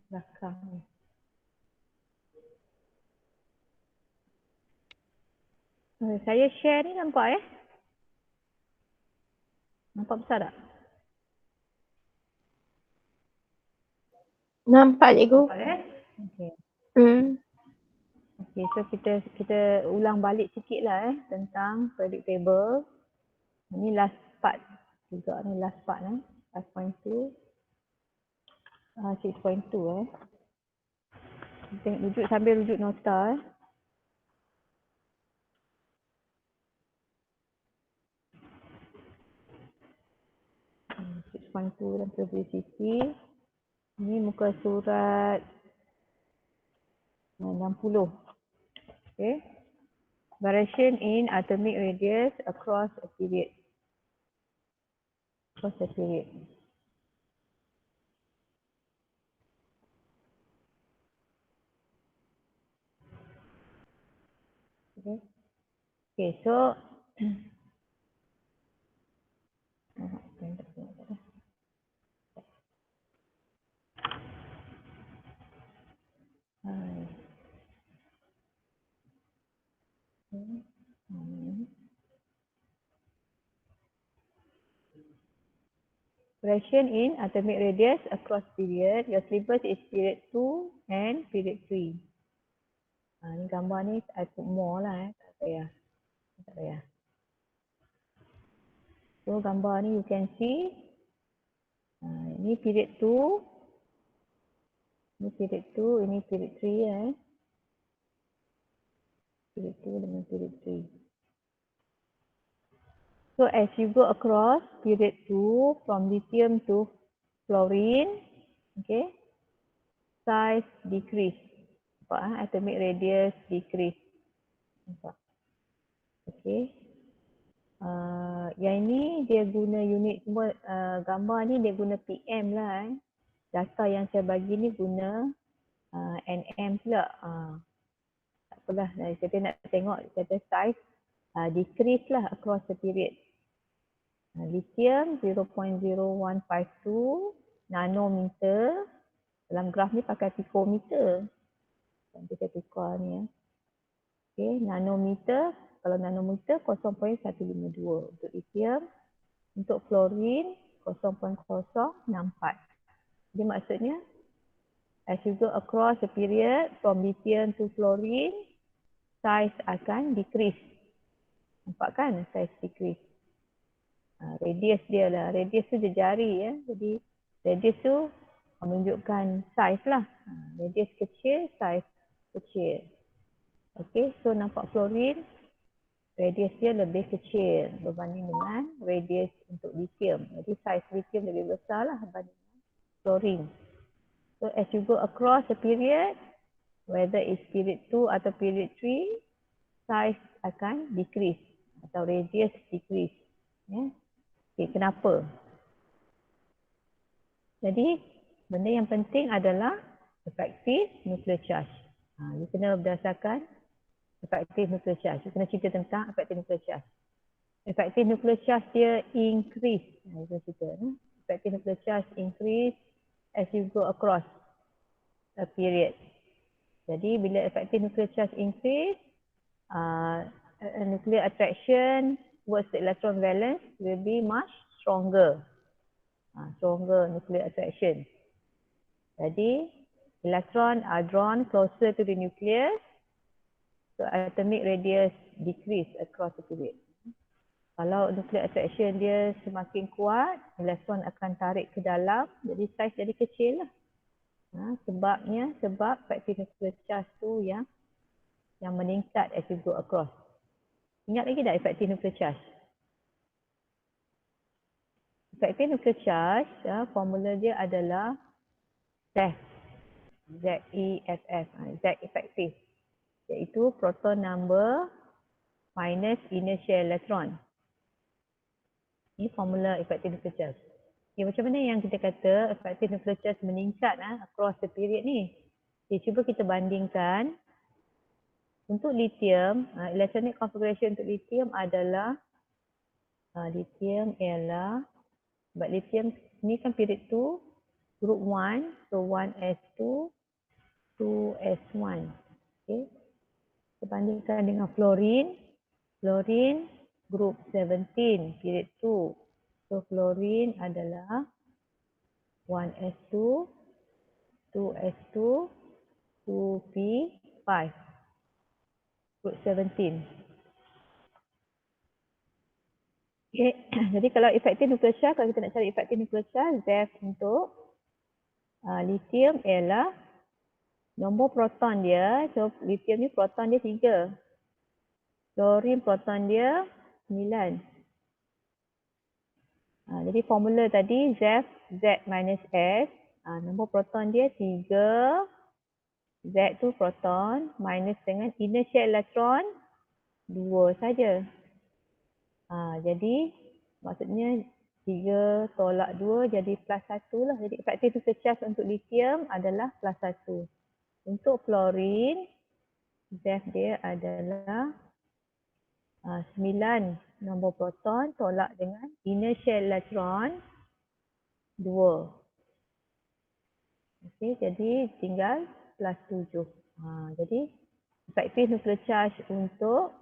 Belakang ni. Saya share ni nampak Nampak besar tak? Nampak cikgu. Nampak Okey. Okey, so kita ulang balik sikit lah tentang predictable. Ini last part juga ni, last part last point 2. 6.2 Tengok rujuk sambil rujuk nota 6.2 dan publicity. Ini muka surat 60. Okay. Variation in atomic radius across a period. Okay, so variation in atomic radius across period. Your syllabus is period 2 and period 3. Ni gambar ni I put more lah tak payah. So gambar ni you can see ini period 2, ini period 2, ini period 3 period 2 dengan period 3. So as you go across period 2 from lithium to fluorine, okay, size decrease. Nampak atomic radius decrease. Nampak. Okay. Yang ini dia guna unit semua, gambar ni dia guna PM lah. Data yang saya bagi ni guna NM pula. Tak apalah, kita nak tengok kata size decrease lah across the period. Lithium 0.0152 nanometer. Dalam graf ni pakai picometer. Kita tukar ni Okay, nanometer. Kalau nanometer 0.152 untuk lithium. Untuk fluorine 0.064. Jadi maksudnya as you go across the period from lithium to fluorine, size akan decrease. Nampak kan size decrease. Radius dia lah. Radius tu dia jari Jadi radius tu menunjukkan size lah. Radius kecil, size kecil. Okay, so nampak fluorine, radius dia lebih kecil berbanding dengan radius untuk lithium. Jadi size lithium lebih besar lah berbanding dengan fluorine. So as you go across the period, whether it's period 2 atau period 3, size akan decrease atau radius decrease. Okay, kenapa? Jadi benda yang penting adalah effective nuclear charge. You kena berdasarkan effective nuclear charge. You kena cerita tentang effective nuclear charge. Effective nuclear charge dia increase. Kita cerita. Effective nuclear charge increase as you go across a period. Jadi bila effective nuclear charge increase, nuclear attraction towards the electron valence will be much stronger. Stronger nuclear attraction. Jadi electron are drawn closer to the nucleus. So atomic radius decrease across the period. Kalau nuclear attraction dia semakin kuat, elektron akan tarik ke dalam, jadi size jadi kecil lah. Sebab effective nuclear charge tu yang meningkat as you go across. Ingat lagi tak effective nuclear charge? Effective nuclear charge, formula dia adalah ZEF. Z-E-F-F. Z effective. Iaitu proton number minus inertial electron. Ini formula effective nuclear charge. Okay, macam mana yang kita kata effective nuclear charge meningkat across the period ni? Okay, cuba kita bandingkan. Untuk lithium, electronic configuration untuk lithium adalah lithium ialah, sebab lithium ni kan period 2, group 1, so 1s2, 2s1. Okay. Kita bandingkan dengan fluorine. Fluorine group 17, period 2. So fluorine adalah 1s2, 2s2, 2p5. Group 17. Okay. Jadi kalau effective nuclear charge, kalau kita nak cari effective nuclear charge, ZEF untuk lithium ialah nombor proton dia. So lithium ni proton dia 3. Fluorine proton dia 9. Jadi formula tadi ZEF Z minus S. Nombor proton dia 3. Z tu proton minus dengan inner shell electron 2 saja. Jadi maksudnya 3 tolak 2 jadi plus 1 lah. Jadi effective nuclear charge untuk lithium adalah plus 1. Untuk fluorine, ZEF dia adalah 9 nombor proton tolak dengan inner shell electron 2. Okey, jadi tinggal plus 7. Jadi effective nuclear charge untuk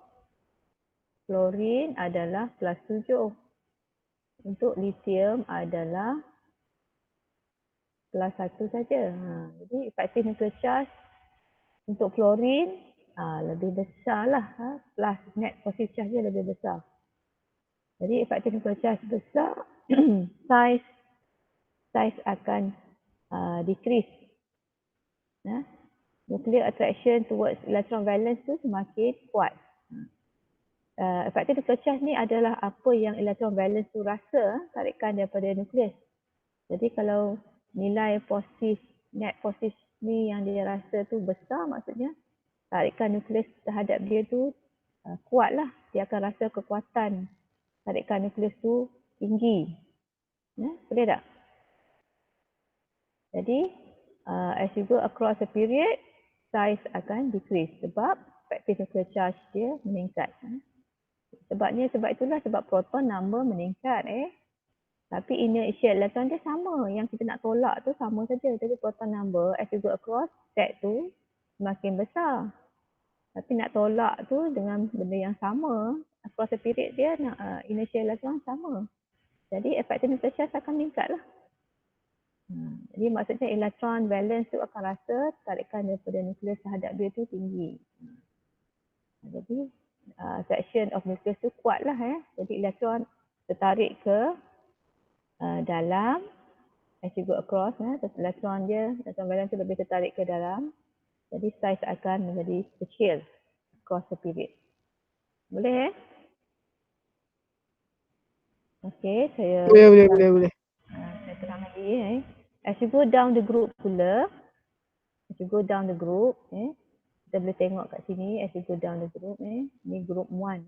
fluorine adalah plus 7. Untuk lithium adalah plus 1 saja. Jadi effective nuclear charge untuk fluorine lebih besar lah. Plus net positive charge dia lebih besar. Jadi effective nuclear charge besar, size akan decrease. Nuclear attraction towards electron valence tu semakin kuat. Effective nuclear charge ni adalah apa yang electron valence tu rasa tarikan daripada nukleus. Jadi kalau nilai positif, net positif ni yang dia rasa tu besar, maksudnya tarikan nukleus terhadap dia tu kuat lah. Dia akan rasa kekuatan tarikan nukleus tu tinggi. Boleh tak? Jadi as you go across a period, size akan decrease sebab effective nuclear charge dia meningkat. Sebab itulah sebab proton number meningkat. Tapi inner shell electron dia sama. Yang kita nak tolak tu sama saja. Jadi proton number as you go across set tu semakin besar. Tapi nak tolak tu dengan benda yang sama, across the period dia nak inner shell electron sama. Jadi effective nuclear charge akan meningkat lah. Jadi maksudnya electron valence tu akan rasa tarikan daripada nukleus terhadap dia tu tinggi. Jadi section of nucleus tu kuat lah. Jadi elektron tertarik ke dalam as you go across. Elektron valence tu lebih tertarik ke dalam. Jadi size akan menjadi kecil across the period. Boleh Okey, saya Boleh. Saya terang lagi. As you go down the group pula, kita boleh tengok kat sini as you go down the group. Ni group 1.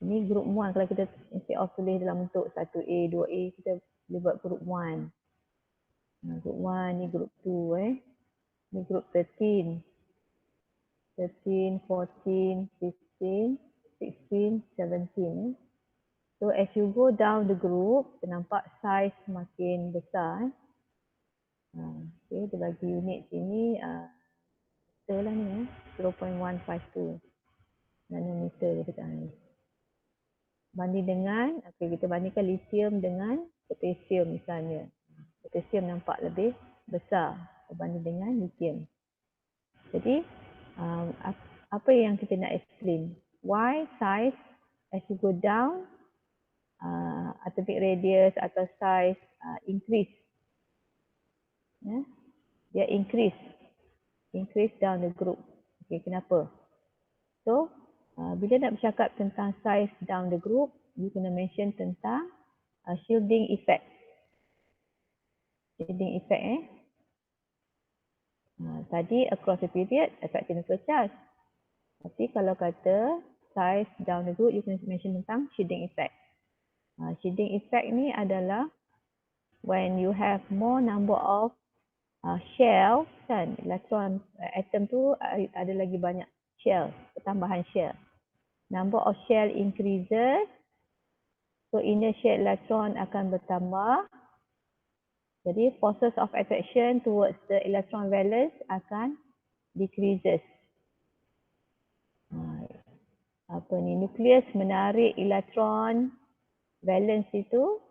Ini group 1. Kalau kita instead of tulis dalam bentuk 1A, 2A, kita boleh buat group 1. Group 1, ni group 2. Ni group 13. 13, 14, 15, 16, 17. So as you go down the group, kita nampak size makin besar. Okay, dia bagi unit sini betul lah ni 0.152 nanometer dekat ni. Banding dengan, kita bandingkan lithium dengan potassium misalnya. Potassium nampak lebih besar berbanding dengan lithium. Jadi apa yang kita nak explain? Why size as you go down, atomic radius atau size increase. Dia increase down the group. Okay, kenapa? So, bila nak bercakap tentang size down the group, you kena mention tentang shielding effect. Shielding effect tadi across the period, effective nuclear charge. Tapi kalau kata size down the group, you kena mention tentang shielding effect. Shielding effect ni adalah when you have more number of shell, kan, elektron atom tu ada lagi banyak shell, pertambahan shell. Number of shell increases, So inner shared electron akan bertambah. Jadi forces of attraction towards the electron valence akan decreases. Apa ni, nukleus menarik elektron valence itu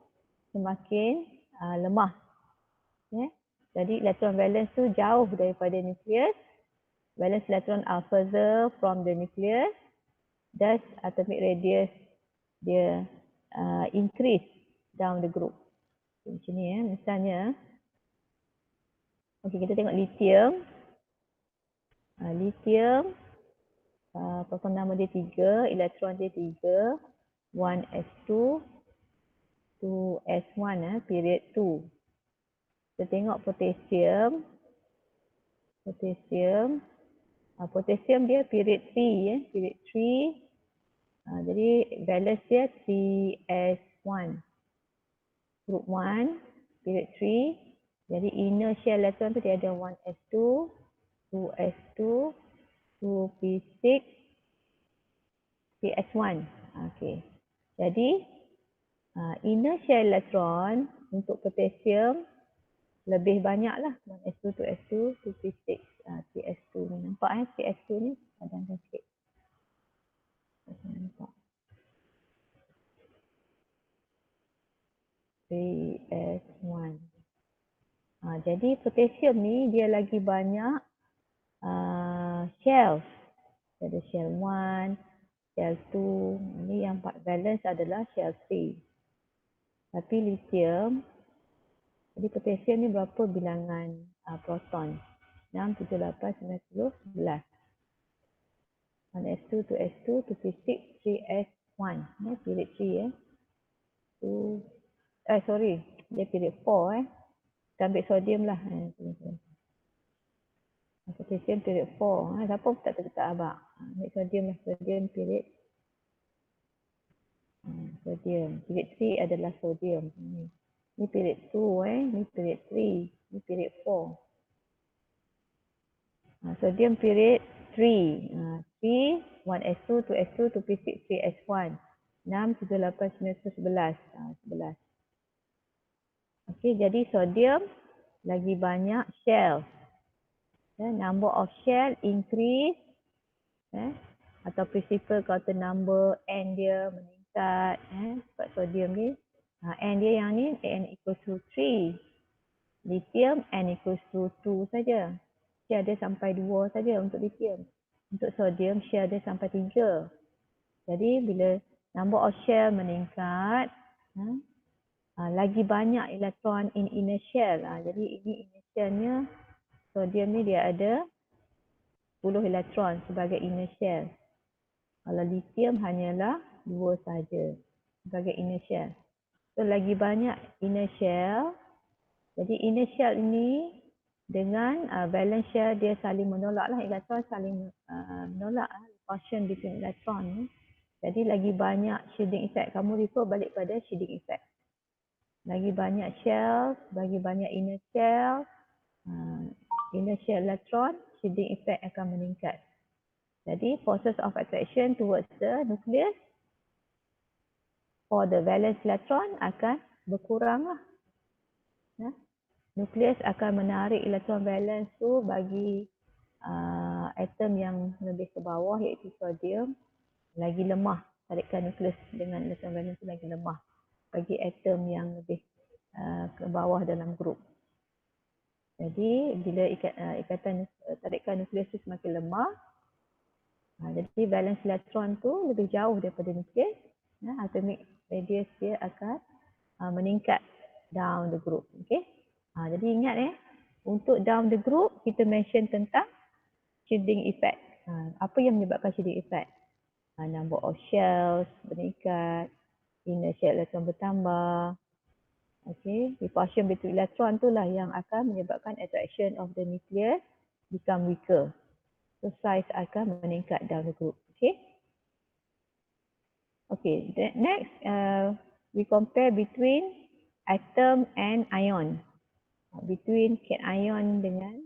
semakin lemah. Yeah. Jadi elektron valence tu jauh daripada nukleus. Valence electron are further from the nucleus. Thus atomic radius dia increase down the group. Macam ni misalnya. Okey, kita tengok lithium. Lithium proton nama dia 3, elektron dia 3, 1s2, 2s1 period 2. Kita tengok potassium. Potassium dia period 3 period 3. Jadi valence dia 3s1. Group 1 period 3. Jadi inner shell electron tu dia ada 1s2, 2s2, 2p6, ps1. Okey. Jadi inner shell electron untuk potassium lebih banyak lah. 1s2, 2s2, 2p6, ps2 ni. Nampak ps2 ni? Padamkan sikit. Nampak. ps1. Jadi potassium ni dia lagi banyak shells. Ada shell 1, shell 2. Ini yang valence adalah shell 3. Tapi lithium, jadi potassium ni berapa bilangan proton? 6, 7, 8, 9, 10, 11. 1s2, 2s2, 2p6, 3s1. Ini period 3 sorry. Dia period 4 Kita ambil sodium lah. Potassium period 4. Siapa pun tak abang. Ambil sodium lah. Sodium period. Sodium. Period 3 adalah sodium. Ni period 2 ni period 3. Ni period 4. Sodium period 3. 3, 1s2, 2s2, 2p6, 3s1. 6, 7, 8, 9, 10, 11. 11. Okey, jadi sodium lagi banyak shell. Number of shell increase. Atau principal quarter number N dia meningkat. Sebab sodium ni. N dia yang ni, N equals to 3. Lithium, N equals to 2 saja. Shell dia sampai 2 saja untuk lithium. Untuk sodium, shell dia sampai 3. Jadi bila number of shell meningkat, lagi banyak elektron in inner shell. Jadi ini inner shellnya, sodium ni dia ada 10 elektron sebagai inner shell. Kalau lithium hanyalah 2 saja sebagai inner shell. So lagi banyak inner shell. Jadi inner shell ini dengan valence shell dia saling menolak lah. Elektron saling menolak repulsion between elektron. Jadi lagi banyak shielding effect. Kamu refer balik pada shielding effect. Lagi banyak shell, bagi banyak inner shell, inner shell electron, shielding effect akan meningkat. Jadi forces of attraction towards the nucleus for the valence electron akan berkurang lah. Nukleus akan menarik elektron valence tu bagi atom yang lebih ke bawah iaitu sodium lagi lemah. Tarikan nukleus dengan elektron valence tu lagi lemah bagi atom yang lebih ke bawah dalam grup. Jadi bila ikatan tarikan nukleus tu semakin lemah, jadi valence elektron tu lebih jauh daripada nukleus, atomic radius dia akan meningkat down the group. Okay? Jadi ingat untuk down the group kita mention tentang shielding effect. Apa yang menyebabkan shielding effect? Number of shells meningkat, inner shell electron bertambah. Okay, repulsion between electron tu lah yang akan menyebabkan attraction of the nucleus become weaker. So size akan meningkat down the group. Okay. Okay, next we compare between atom and ion. Between cation dengan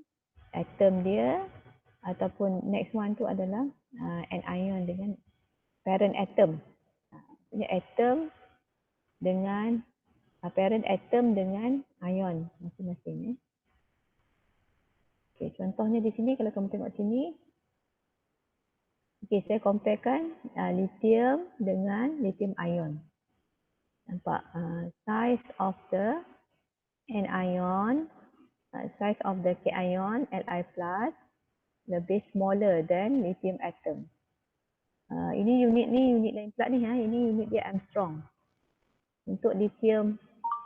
atom dia ataupun next one tu adalah anion dengan parent atom. Punya atom dengan parent atom dengan ion masing-masing. Okay, contohnya di sini kalau kamu tengok sini, okay, saya comparekan lithium dengan lithium ion. Nampak size of the anion, size of the cation Li plus lebih smaller than lithium atom. Ini unit lain pula ni, ini unit dia Armstrong. Untuk lithium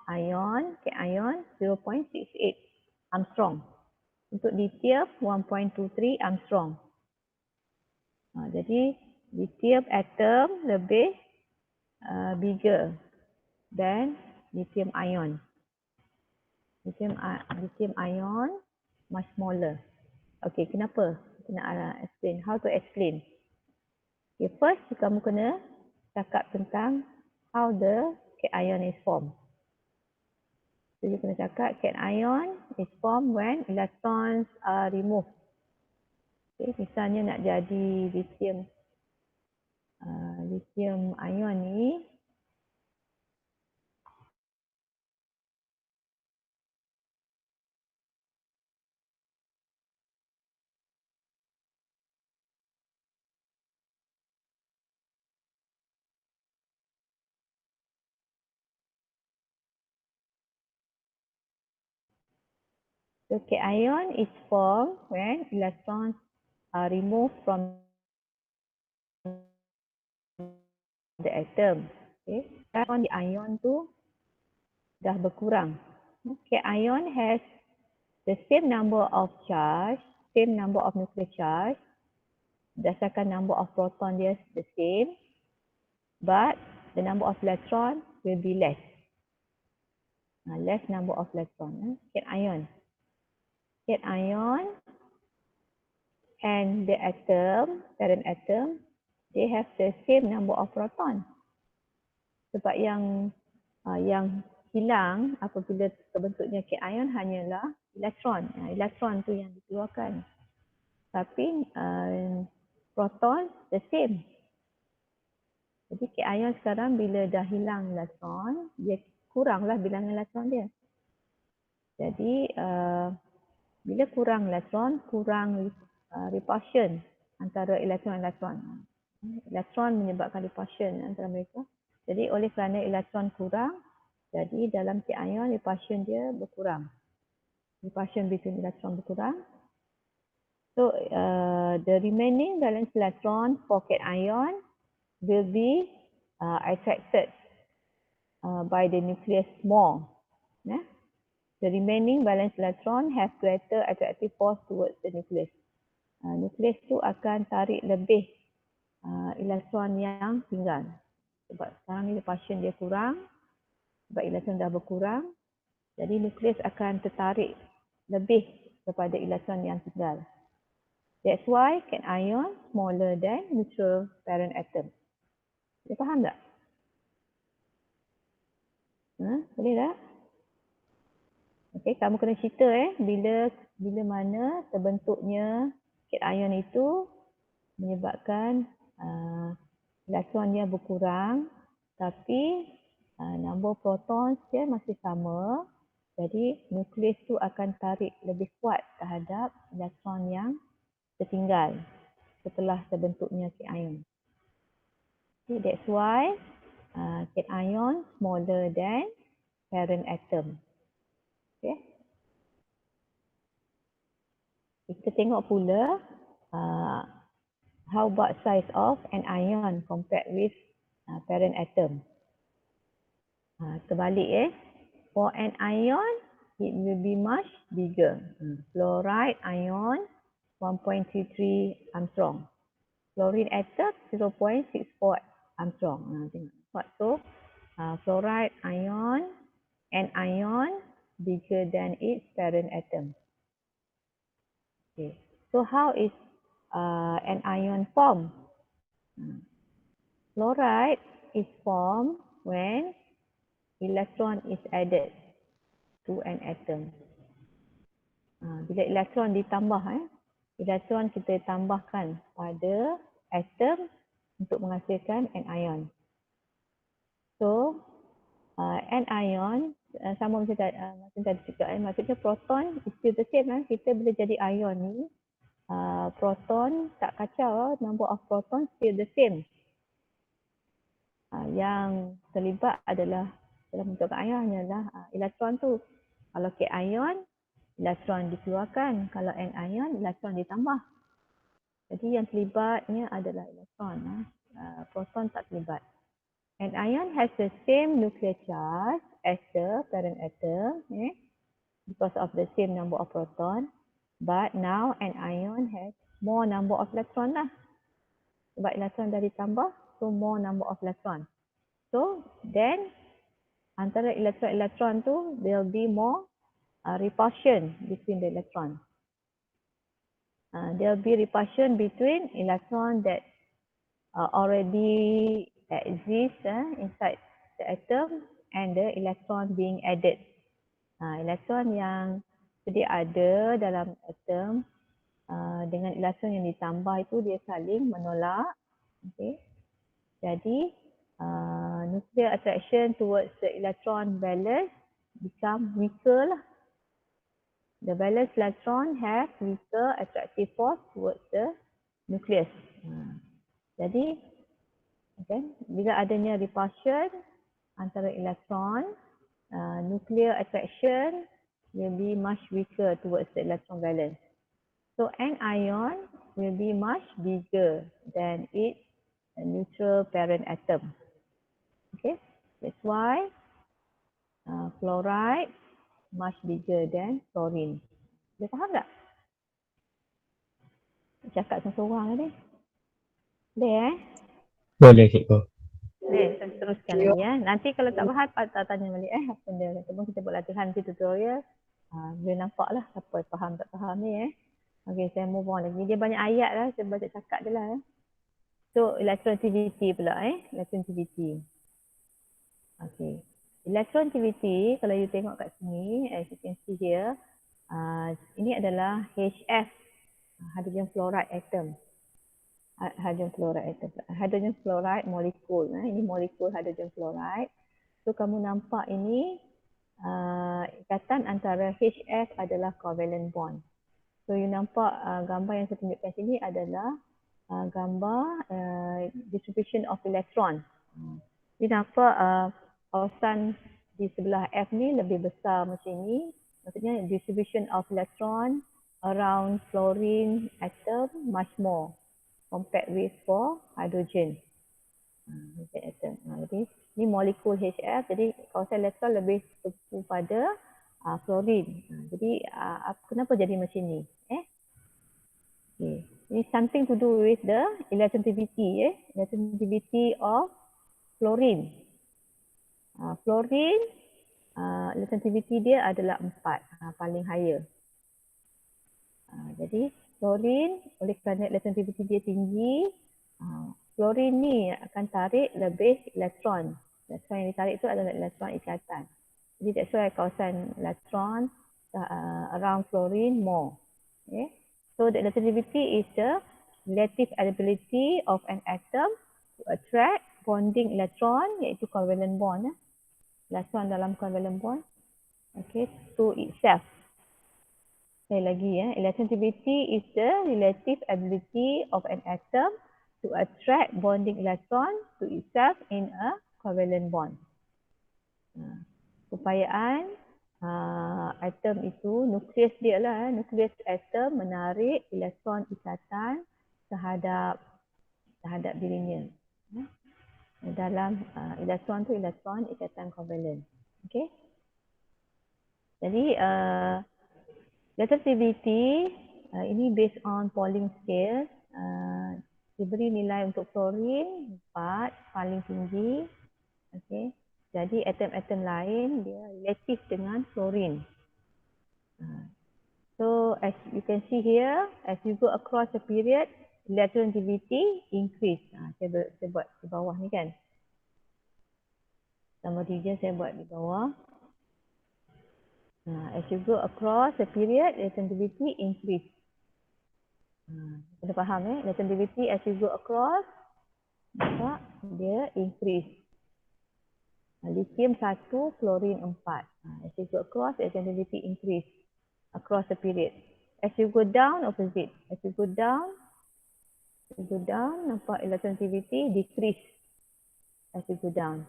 ion, cation 0.68 Armstrong. Untuk lithium 1.23 Armstrong. Jadi lithium atom lebih bigger than lithium ion. Lithium ion much smaller. Okay, kenapa? Kita nak explain. How to explain? Okay, first kamu kena cakap tentang how the cation is formed. So, you kena cakap cation is formed when electrons are removed. Okay, misalnya nak jadi lithium ion ni, so cation is formed when electrons are removed from the atom. Okay. Electron di ion tu dah berkurang. Cation has the same number of charge, same number of nuclear charge, berdasarkan number of proton dia the same, but the number of electron will be less. Less number of electron. Cation and the atom, parent atom, they have the same number of proton. Sebab yang hilang apabila terbentuknya cation hanyalah elektron. Elektron tu yang dikeluarkan. Tapi proton the same. Jadi cation sekarang bila dah hilang elektron, dia kuranglah bilangan elektron dia. Jadi bila kurang elektron, kurang repulsion antara elektron-elektron. Elektron menyebabkan repulsion antara mereka. Jadi oleh kerana elektron kurang, jadi dalam cation repulsion dia berkurang. Repulsion between electron berkurang. So the remaining valence electron for cation will be attracted by the nucleus more. The remaining valence electron have greater attractive force towards the nucleus. Nucleus tu akan tarik lebih elektron yang tinggal. Sebab sekarang ni repulsion dia kurang, sebab elektron dah berkurang, jadi nukleus akan tertarik lebih kepada elektron yang tinggal. That's why cation smaller than neutral parent atom. Boleh faham tak? Boleh tak? Okey, kamu kena cerita bila mana terbentuknya cation itu menyebabkan elektronnya berkurang, tapi number proton dia masih sama. Jadi nukleus tu akan tarik lebih kuat terhadap elektron yang tertinggal setelah terbentuknya cation. Okay, that's why cation smaller than parent atom. Okay. Kita tengok pula how about size of an ion compared with parent atom. Terbalik for an ion it will be much bigger. Fluoride ion 1.33 Armstrong. Fluorine atom 0.64 Armstrong. Tengok. So fluoride ion, an ion bigger than its parent atom. Okay. So how is an ion formed? Fluoride is formed when electron is added to an atom. Bila elektron ditambah, elektron kita tambahkan pada atom untuk menghasilkan an ion. So anion sama macam tadi juga. Maksudnya proton is still the same. Kita boleh jadi ion ni. Proton tak kacau, number of proton still the same. Yang terlibat adalah dalam bentuk ion adalah elektron tu. Kalau cation, elektron dikeluarkan. Kalau anion, elektron ditambah. Jadi yang terlibatnya adalah elektron. Proton tak terlibat. Anion has the same nuclear charge as the parent atom because of the same number of proton. But now an ion has more number of electron lah. Sebab elektron dah ditambah, so more number of electron. So then antara elektron-elektron tu there will be more repulsion between the electron. There will be repulsion between electron that already exist inside the atom and the electron being added. Elektron yang sedia ada dalam atom dengan elektron yang ditambah itu dia saling menolak. Okay. Jadi nuclear attraction towards the electron valence become weaker lah. The valence electron has weaker attractive force towards the nucleus. Jadi, okay, bila adanya repulsion antara elektron, nuclear attraction will be much weaker towards the electron valence. So an ion will be much bigger than its neutral parent atom. Okay, that's why fluoride much bigger than fluorine. Boleh faham tak? Cakap seorang-seorang ni. Boleh Boleh cikgu. Boleh, saya teruskan lagi Nanti kalau tak faham, tanya balik apa benda. Kita buat latihan nanti tutorial. Boleh nampak lah siapa faham tak faham ni Okay, saya move on lagi. Dia banyak ayat lah, saya baca cakap je lah So, electronegativity pula electronegativity. Okay. Electronegativity, kalau you tengok kat sini, as you can see here, ini adalah HF, hydrogen fluoride atom. Hydrogen fluoride molekul. Ini molekul hydrogen fluoride. So, kamu nampak ini ikatan antara HF adalah covalent bond. So, you nampak gambar yang saya tunjukkan sini adalah gambar distribution of electron. You nampak kawasan di sebelah F ni lebih besar macam ni. Maksudnya distribution of electron around fluorine atom much more compared with for hydrogen. Atom. Jadi ni molekul HF, jadi kawasan elektron lebih terpu pada fluorine. Jadi kenapa jadi macam ni? Okay. Ini something to do with the electronegativity, electronegativity of fluorine. Fluorine, electronegativity dia adalah 4, paling higher. Jadi fluorine, oleh kerana electronegativity dia tinggi, fluorine ni akan tarik lebih elektron. Elektron yang ditarik itu adalah elektron ikatan. Jadi that's why kawasan elektron around fluorine more. Okay. So the electronegativity is the relative ability of an atom to attract bonding electron, iaitu covalent bond. Elektron dalam covalent bond, okay, to itself. Sekali lagi electronegativity is the relative ability of an atom to attract bonding electron to itself in a covalent bond. Keupayaan atom itu, nukleus dia lah, nukleus atom menarik elektron ikatan terhadap dirinya. Dalam elektron tu elektron ikatan covalent. Okay. Jadi electronegativity ini based on Pauling scale. Diberi nilai untuk fluorine 4 paling tinggi. Okay. Jadi atom-atom lain dia relatif dengan fluorine. So as you can see here, as you go across the period, electronegativity increase. Saya buat di bawah ni kan. Nombor 3 saya buat di bawah. As you go across the period, electronegativity increase. Kena faham electronegativity as you go across, nampak dia increase. Lithium 1, fluorine 4. As you go across, electronegativity increase across the period. As you go down, opposite. As you go down, nampak electronegativity decrease as you go down.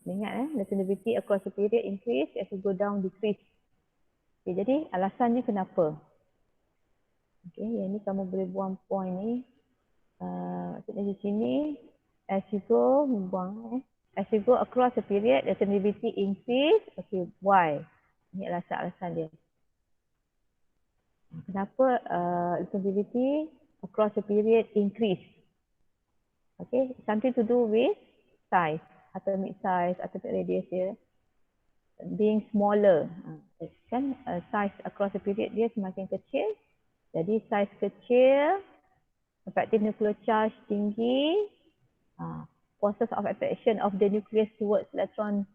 Ingat electronegativity across the period increase, as you go down decrease. Okay, jadi alasannya kenapa? Okay, yang ni kamu boleh buang point ni. Maksudnya di sini, as you go, buang as you go across the period, electronegativity increase. Okay, why? Ini alasan dia. Kenapa electronegativity across the period increase? Okay, something to do with size, atomic radius dia being smaller. Kan size across the period dia semakin kecil. Jadi size kecil, effective nuclear charge tinggi, forces of attraction of the nucleus towards electron,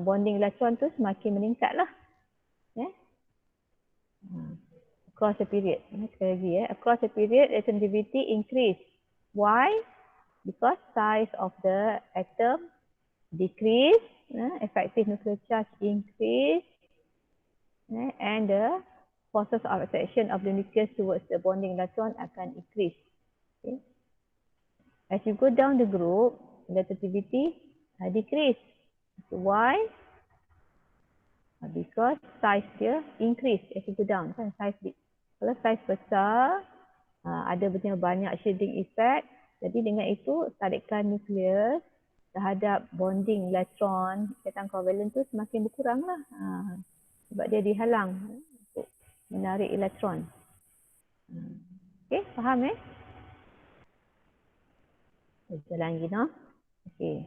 bonding electron tu semakin meningkat lah. Yeah? Across the period. Sekali lagi across the period electronegativity increase. Why? Because size of the atom decrease, effective nuclear charge increase, and the forces of attraction of the nucleus towards the bonding electron akan increase. Okay. As you go down the group, electronegativity decrease. Why? Because size dia increase as you go down. Kan size big. Kalau size besar, ada banyak shading effect. Jadi dengan itu tarikan nukleus terhadap bonding elektron ikatan kovalent tu semakin berkurang lah. Sebab dia dihalang untuk menarik elektron. Okey, faham Jalan lagi no. Okey.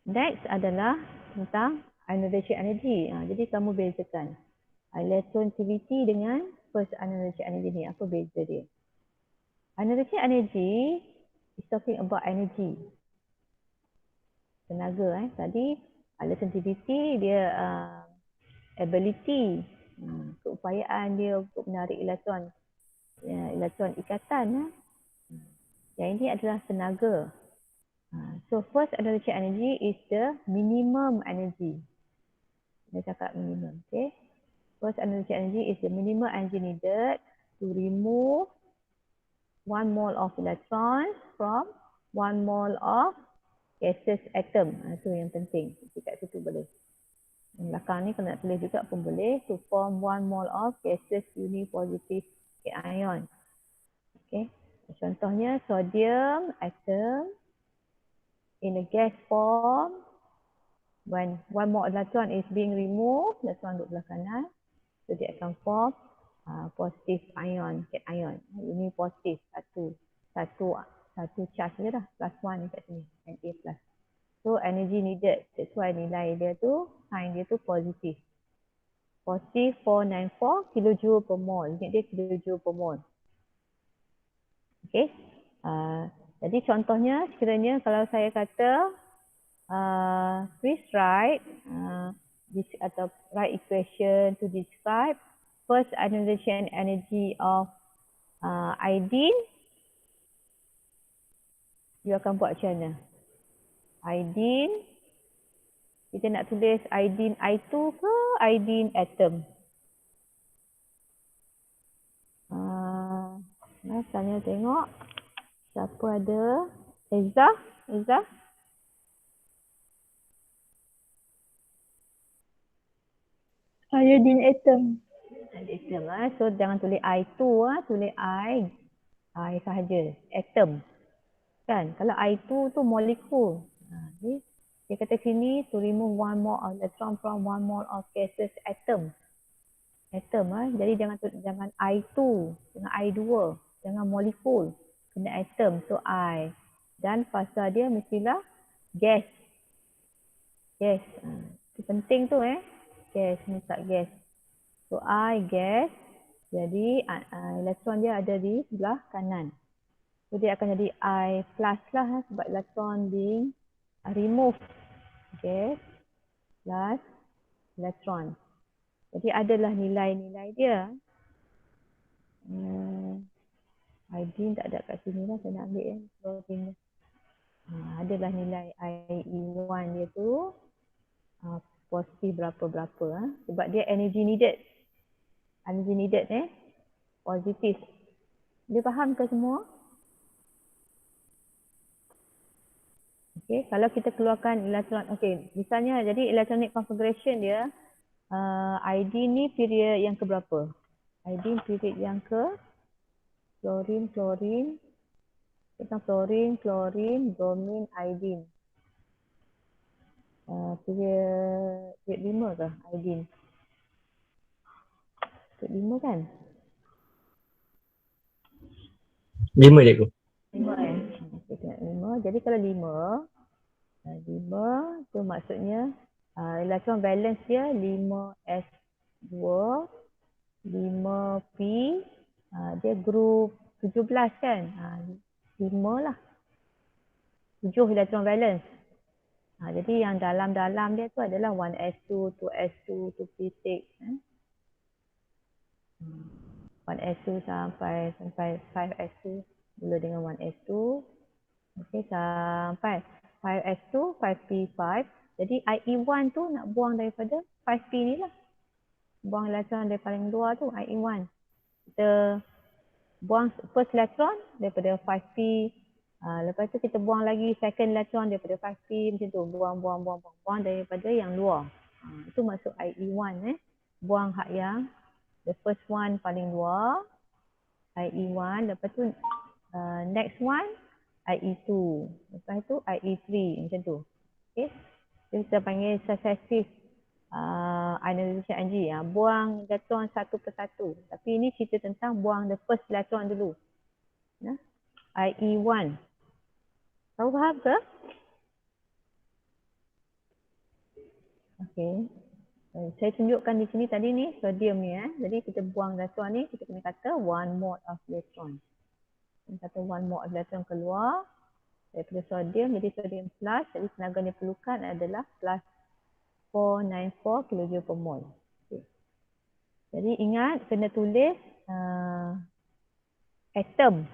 Next adalah tentang ionization energy. Jadi kamu bezakan electronegativity dengan first ionization energy ni. Apa beza dia? Ionization energy is talking about energy. Tenaga tadi electronegativity dia ability, keupayaan dia untuk menarik elektron, elektron ikatan. Yang ini adalah tenaga. So first ionization energy is the minimum energy. Dia cakap minimum, okay? First ionization energy is the minimum energy needed to remove 1 mole of electrons from 1 mole of gaseous atom. Itu yang penting. Dekat situ boleh. Yang belakang ni kalau nak tulis juga pun boleh. To form 1 mole of gaseous unipositive ion. Okay. Contohnya sodium atom in a gas form. When 1 mole electron is being removed, electron duduk belah kanan. So dia akan form positive ion, cation, unipositive, satu charge je dah, +1 dekat sini, Na+. So energy needed, that's why nilai dia tu, sign dia tu positif. Positif 494 kilojoule per mole, ingat dia kilojoule per mole. Okay, jadi contohnya sekiranya kalau saya kata please write this atau write equation to describe first ionization energy of iodine, you akan buat macam mana? Iodine, kita nak tulis iodine I2 ke iodine atom? Tanya tengok siapa ada. Eza? Iodine atom. So jangan tulis I2, tulis I sahaja, atom. Kan? Kalau I2 tu molekul. Dia kata sini to remove 1 mole of electron from 1 mole of gaseous atom. Jadi jangan I2, jangan I2, jangan molekul. Kena atom, so I. Dan fasa dia mestilah gas. Itu penting tu gas, letak gas. So I gas, jadi elektron dia ada di sebelah kanan. So dia akan jadi I plus lah sebab elektron being removed. Gas plus elektron. Jadi adalah nilai-nilai dia. Iodine tak ada kat sini lah, saya nak ambil adalah nilai IE1 dia tu. positif berapa-berapa. Sebab dia energy needed. Energy needed positif. Dia faham ke semua? Okey, kalau kita keluarkan elektron, okey, misalnya jadi electronic configuration dia, ID ni period yang ke berapa? ID period yang ke fluorine, tentang fluorine, bromine, iodine. Period 5 ke iodine? Period 5 kan? 5 cikgu. 5 Okey, tengok 5. Jadi kalau 5 tu maksudnya electron valence dia 5s2, 5p, dia group 17 kan? 5 lah. 7 electron valence. Jadi yang dalam-dalam dia tu adalah 1s2, 2s2, 2p6. 1s2 sampai 5s2 mula dengan 1s2. Okey, sampai 5s2, 5p5. Jadi IE1 tu nak buang daripada 5p ni lah. Buang elektron dari paling luar tu IE1. Kita buang first electron daripada 5p. Lepas tu kita buang lagi second electron daripada 5p, macam tu. Buang daripada yang luar. Itu maksud IE1 Buang hak yang the first one paling luar, IE1. Lepas tu next one IE2. Lepas tu IE3, macam tu. Okey. Kita panggil successive ionization energy. Buang elektron satu persatu. Tapi ini cerita tentang buang the first electron dulu. IE1. Tahu faham ke? Okey. Saya tunjukkan di sini tadi ni sodium ni Jadi kita buang elektron ni, kita kena kata 1 mole of electron. Kita kata 1 mole of electron keluar daripada sodium, jadi sodium plus, jadi tenaga yang diperlukan adalah plus 494 kJ per mole. Okay. Jadi ingat kena tulis atom.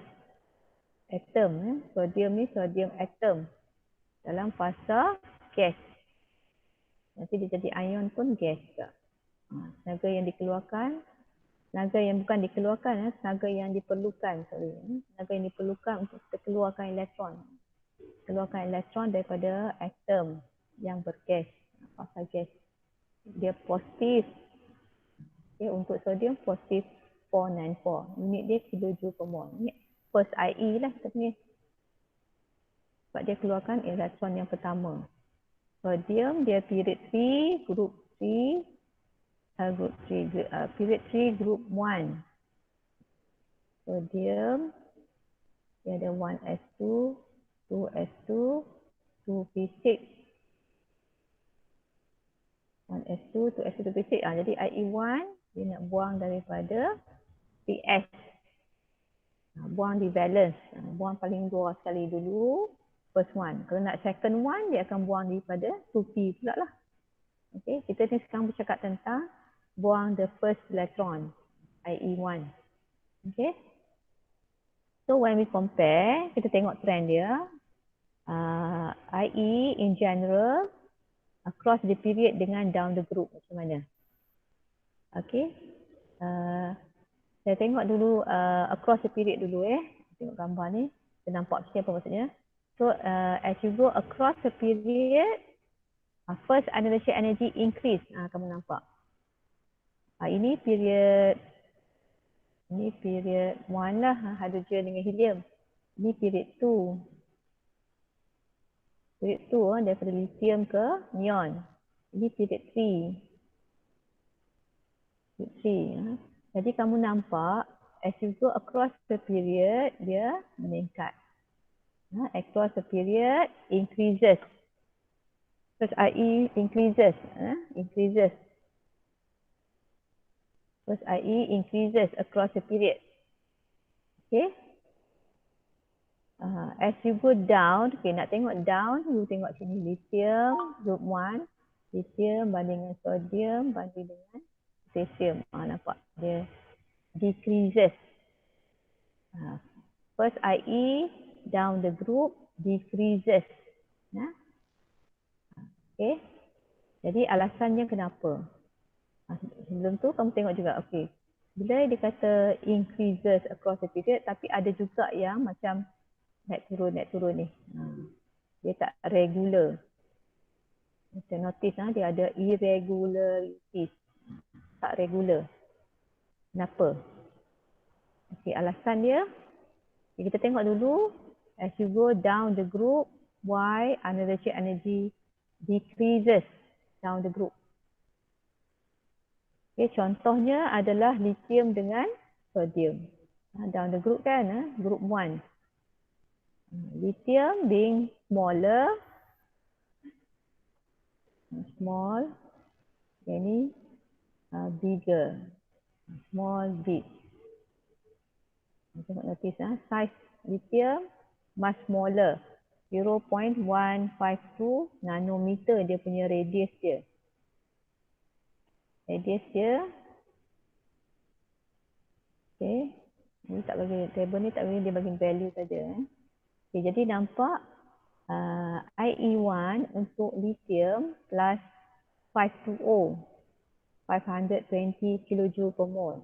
Sodium ni sodium atom dalam fasa gas. Nanti dia jadi ion pun gas juga. Tenaga yang dikeluarkan, tenaga yang bukan dikeluarkan, tenaga yang diperlukan. Tenaga yang diperlukan untuk kita keluarkan elektron. Keluarkan elektron daripada atom yang bergas, fasa gas. Dia positif. Okay, untuk sodium positif 494. Unit dia kilojoule per mole. Ini first IE lah kita punya. Sebab dia keluarkan elektron yang pertama. Sodium dia period 3, group 3, period 3, group 1. Sodium dia ada 1s2, 2s2, 2p6. 1s2, 2s2, 2p6. Jadi IE1 dia nak buang daripada PS. Buang di valence. Buang paling luar sekali dulu. First one. Kalau nak second one, dia akan buang daripada 2p pula lah. Okay, kita ni sekarang bercakap tentang buang the first electron. IE1. Okay. So when we compare, kita tengok trend dia. IE in general, across the period dengan down the group macam mana. Okay. Saya tengok dulu across the period dulu Tengok gambar ni. Kita nampak macam apa maksudnya. So as you go across the period, first ionization energy increase. Kamu nampak. Ini period 1 lah, hydrogen dengan helium. Ini period 2. Period 2 daripada lithium ke neon. Ini period 3. Period 3. Jadi kamu nampak as you go across the period, dia meningkat. Across the period increases. First IE increases. First IE increases across the period. Okay. As you go down, okay, nak tengok down, you tengok sini lithium, group 1. Lithium banding dengan sodium, banding dengan potassium. Nampak dia decreases. First IE down the group decreases. Okay. Jadi alasannya kenapa? Sebelum tu kamu tengok juga, okey. Bila dia kata increases across the period, tapi ada juga yang macam naik turun ni. Dia tak regular. Kita notice dia ada irregularities. Tak regular. Kenapa? Okey, alasan dia, kita tengok dulu, as you go down the group, why unelectric energy decreases down the group. Okay, contohnya adalah lithium dengan sodium. Down the group kan, group 1. Lithium being smaller, small, ini bigger, small, big. Tengok notice, size lithium much smaller, 0.152 nanometer dia punya radius dia. Radius dia, okay, ni tak bagi, table ni tak bagi, dia bagi value saja. Okay, jadi nampak IE1 untuk lithium plus 520, 520 kJ per mole.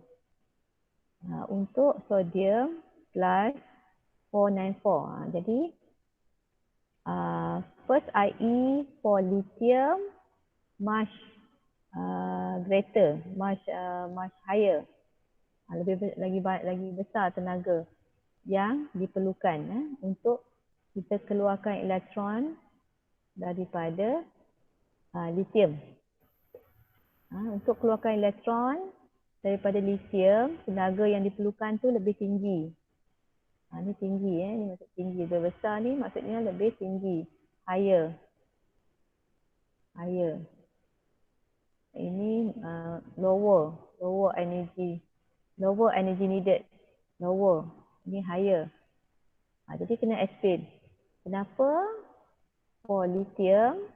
Untuk sodium plus 494. Jadi first IE for lithium much greater, much higher. Lagi besar tenaga yang diperlukan untuk kita keluarkan elektron daripada lithium. Untuk keluarkan elektron daripada lithium, tenaga yang diperlukan tu lebih tinggi. Ni tinggi ni maksud tinggi. Lebih besar ni maksudnya lebih tinggi. Higher. Ini lower energy. Lower energy needed. Lower. Ini higher. Jadi kena explain. Kenapa for lithium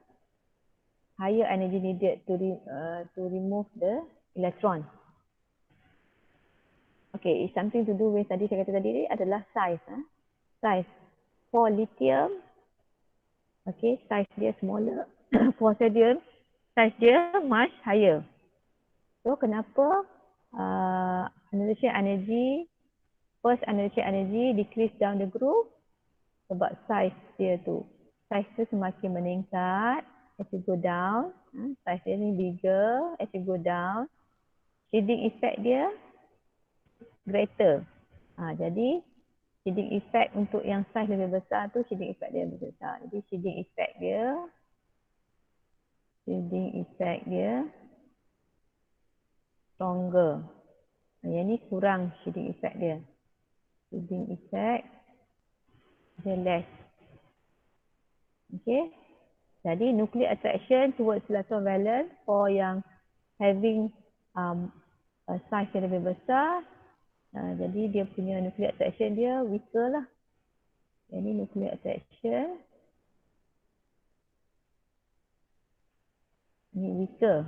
higher energy needed to remove the electron. Okay, it's something to do with tadi saya kata tadi adalah size. Size for lithium, okay, size dia smaller. For sodium, size dia much higher. So kenapa analytic energy, first analytic energy decrease down the group? Sebab size dia tu. Size tu semakin meningkat as you go down. Size dia ni bigger as you go down. Shading effect dia greater. Jadi shading effect untuk yang size lebih besar tu shading effect dia lebih besar. Jadi shading effect dia stronger. Yang ni kurang shading effect dia. Shading effect dia less. Okay. Jadi nuclear attraction towards electron valence for yang having a size yang lebih besar. Jadi dia punya nuclear attraction dia weaker lah. Jadi nuclear attraction ni weaker.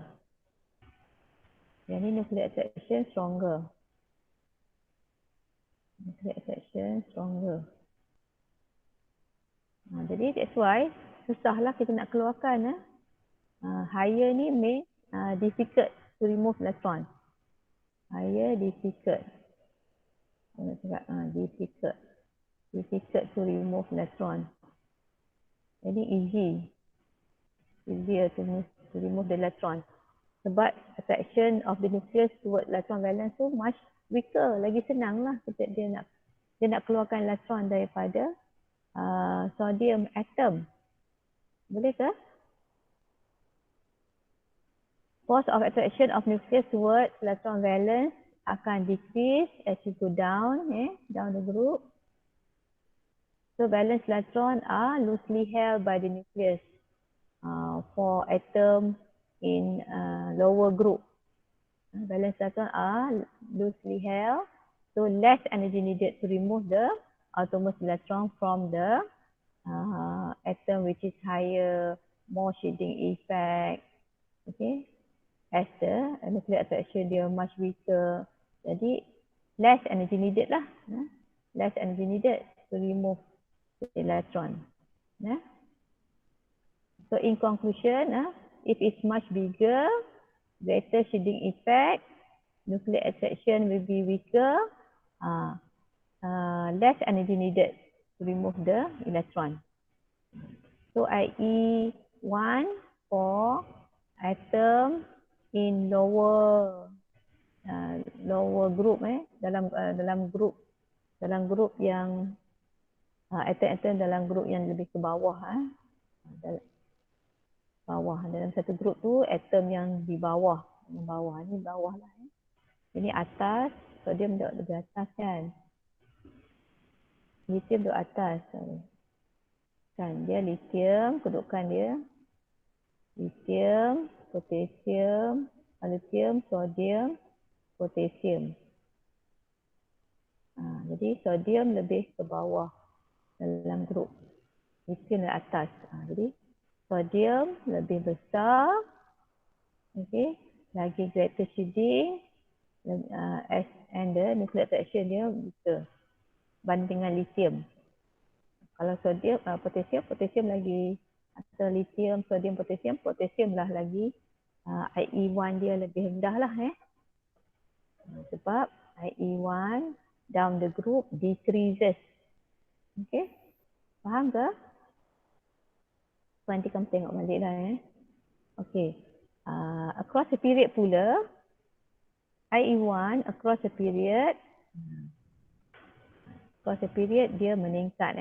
Jadi nuclear attraction stronger. Nuclear attraction stronger. Jadi that's why susahlah kita nak keluarkan. Higher ni main difficult to remove electron. Higher difficult. Difficult to remove electron. Jadi easier to remove the electron. Sebab attraction of the nucleus toward electron valence tu much weaker. Lagi senang lah dia nak keluarkan electron daripada sodium atom. Boleh ke? Force of attraction of nucleus toward electron valence akan decrease as you go down, down the group. So valence electron are loosely held by the nucleus for atom in lower group. Valence electron are loosely held, so less energy needed to remove the outermost electron from the atom which is higher, more shading effect. Okay, as the nuclear attraction dia much weaker. Jadi less energy needed lah. Less energy needed to remove the electron. So in conclusion, if it's much bigger, greater shielding effect, nuclear attraction will be weaker, less energy needed to remove the electron. So IE 1 for atom in lower group, dalam grup yang atom dalam grup yang lebih ke bawah, dalam satu grup tu atom yang di bawah, ni bawah lah. Ini atas, sodium duduk lebih atas kan, lithium duduk atas, kan dia lithium, kedudukan dia lithium, potassium, lithium, sodium, potassium. Jadi sodium lebih ke bawah dalam grup, lithium di atas. Jadi sodium lebih besar, okey, lagi greater shielding, and the nuclear attraction dia besar banding dengan lithium. Kalau sodium, potassium lagi, atau lithium, sodium, potassium lah lagi IE1 dia lebih rendah lah sebab IE1 down the group decreases. Okay, faham ke? Nanti kamu tengok balik lah Okay, across the period pula, IE1 across the period dia meningkat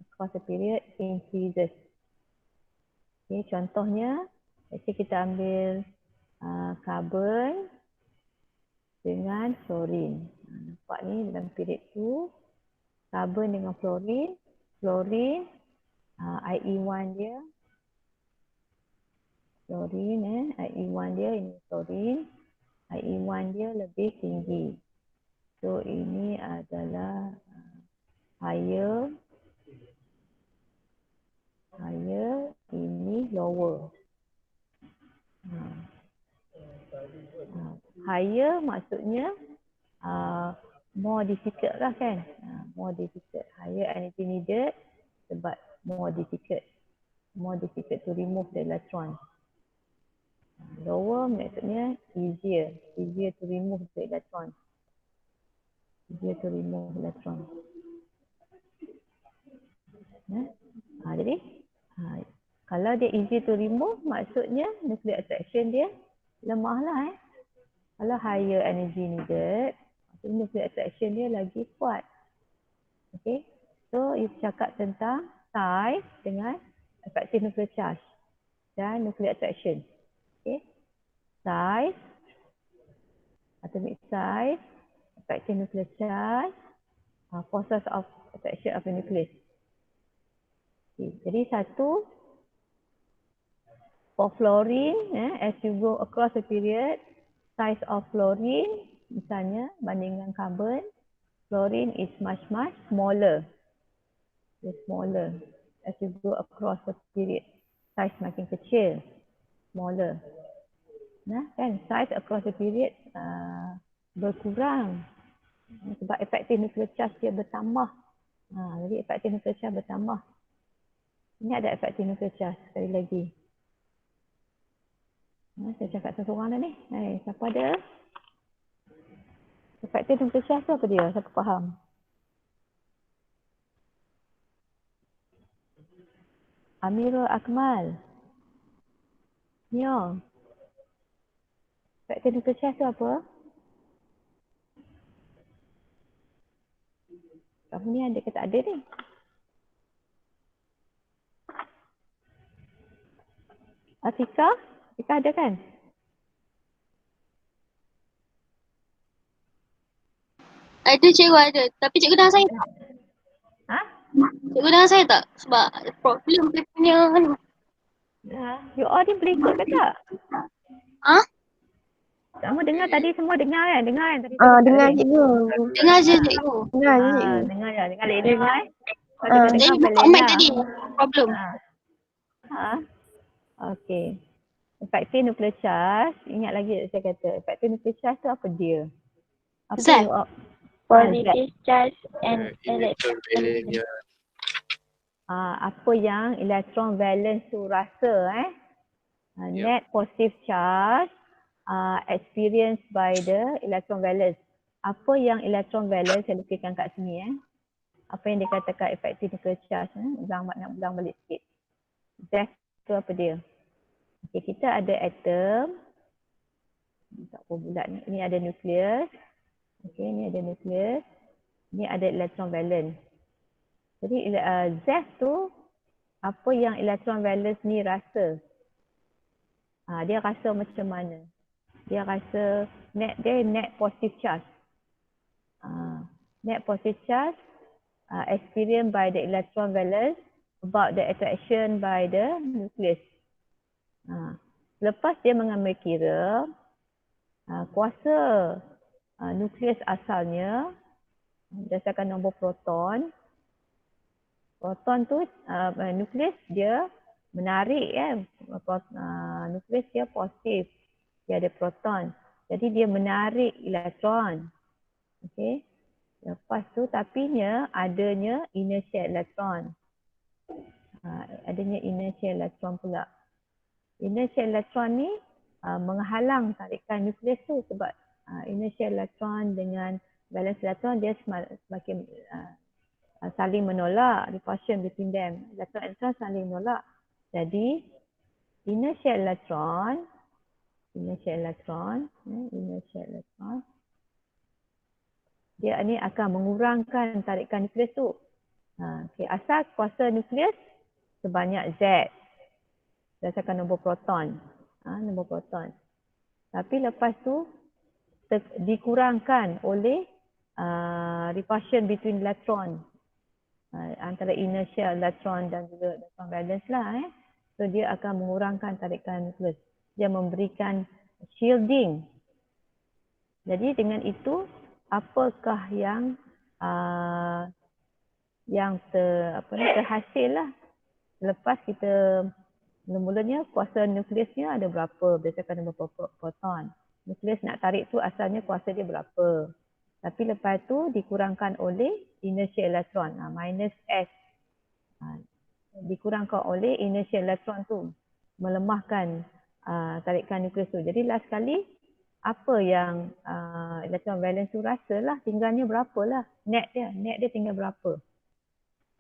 across the period increases. Okay, contohnya, let's say kita ambil carbon dengan fluorine. Nampak ni dalam period tu, carbon dengan fluorine, IE1 dia, IE1 dia, ini fluorine, IE1 dia lebih tinggi. So ini adalah higher, ini lower. Higher maksudnya more difficult lah kan, more difficult, higher energy needed sebab more difficult to remove the electron. Lower maksudnya easier to remove the electron. Jadi kalau dia easy to remove, maksudnya nuclear attraction dia lemah lah Kalau higher energy needed, maksudnya nuclear attraction dia lagi kuat. Okay, so you cakap tentang size dengan effective nuclear charge dan nuclear attraction. Okay, size, atomic size, effective nuclear charge, forces of attraction of the nucleus. Okay, jadi satu, for fluorine, as you go across the period, size of fluorine misalnya bandingkan carbon, fluorine is much smaller. It's smaller as you go across the period. Size makin kecil, smaller. Kan size across the period berkurang sebab effective nuclear charge dia bertambah. Jadi effective nuclear charge bertambah. Ini ada effective nuclear charge sekali lagi. Saya cakap seseorang dah ni. Siapa ada? Effective nuclear charge tu apa dia? Siapa faham? Amirul Akmal. Nyo. Effective nuclear charge tu apa? Kamu ni ada ke tak ada ni? Atika ada kan? Ada cikgu ada. Tapi cikgu dah saya tak. Cikgu dah saya tak? Sebab ada problem dia punya anu. You all ni boleh ikut ke tak? Kamu dengar tadi semua dengar kan? Dengar kan tadi? Dengar cikgu. Dengar je cikgu. Dengar dengar. Jadi buka mic tadi. Problem. Okay. Effective nuclear charge, ingat lagi saya kata, effective nuclear charge tu apa dia? Apa Z. Positive charge and electron. Apa yang electron valence tu rasa Net positive charge experienced by the electron valence. Apa yang electron valence saya lukiskan kat sini apa yang dikatakan effective nuclear charge nak ulang balik sikit. Z tu apa dia? Okay, kita ada atom. Tak apa bulat ni. Ini ada nukleus. Okay, ni ada nukleus. Ni ada electron valence. Jadi Z tu apa yang electron valence ni rasa? Dia rasa macam mana? Dia rasa net positive charge. Net positive charge experienced by the electron valence about the attraction by the nucleus. Lepas dia mengambil kira kuasa nukleus asalnya berdasarkan nombor proton. Proton tu nukleus dia menarik nukleus dia positif. Dia ada proton. Jadi dia menarik elektron. Okey. Lepas tu tapinya adanya inertial elektron. Adanya inertial elektron pula. Inertial elektron ni menghalang tarikan nukleus tu sebab inertial elektron dengan valence elektron dia semakin saling menolak, repulsion between them. Elektron saling menolak. Jadi inertial elektron dia ni akan mengurangkan tarikan nukleus tu. Okay, asal kuasa nukleus sebanyak Z berdasarkan nombor proton. Nombor proton. Tapi lepas tu dikurangkan oleh repulsion between electron. Antara inertial elektron dan juga electron valence lah. So dia akan mengurangkan tarikan nukleus. Dia memberikan shielding. Jadi dengan itu apakah yang terhasil lah lepas kita mula-mulanya kuasa nukleusnya ada berapa berdasarkan nombor proton. Nukleus nak tarik tu asalnya kuasa dia berapa. Tapi lepas tu dikurangkan oleh inertial elektron minus S. Dikurangkan oleh inertial elektron tu melemahkan tarikan nukleus tu. Jadi last sekali apa yang electron valence tu rasalah tinggalnya berapa lah net dia tinggal berapa.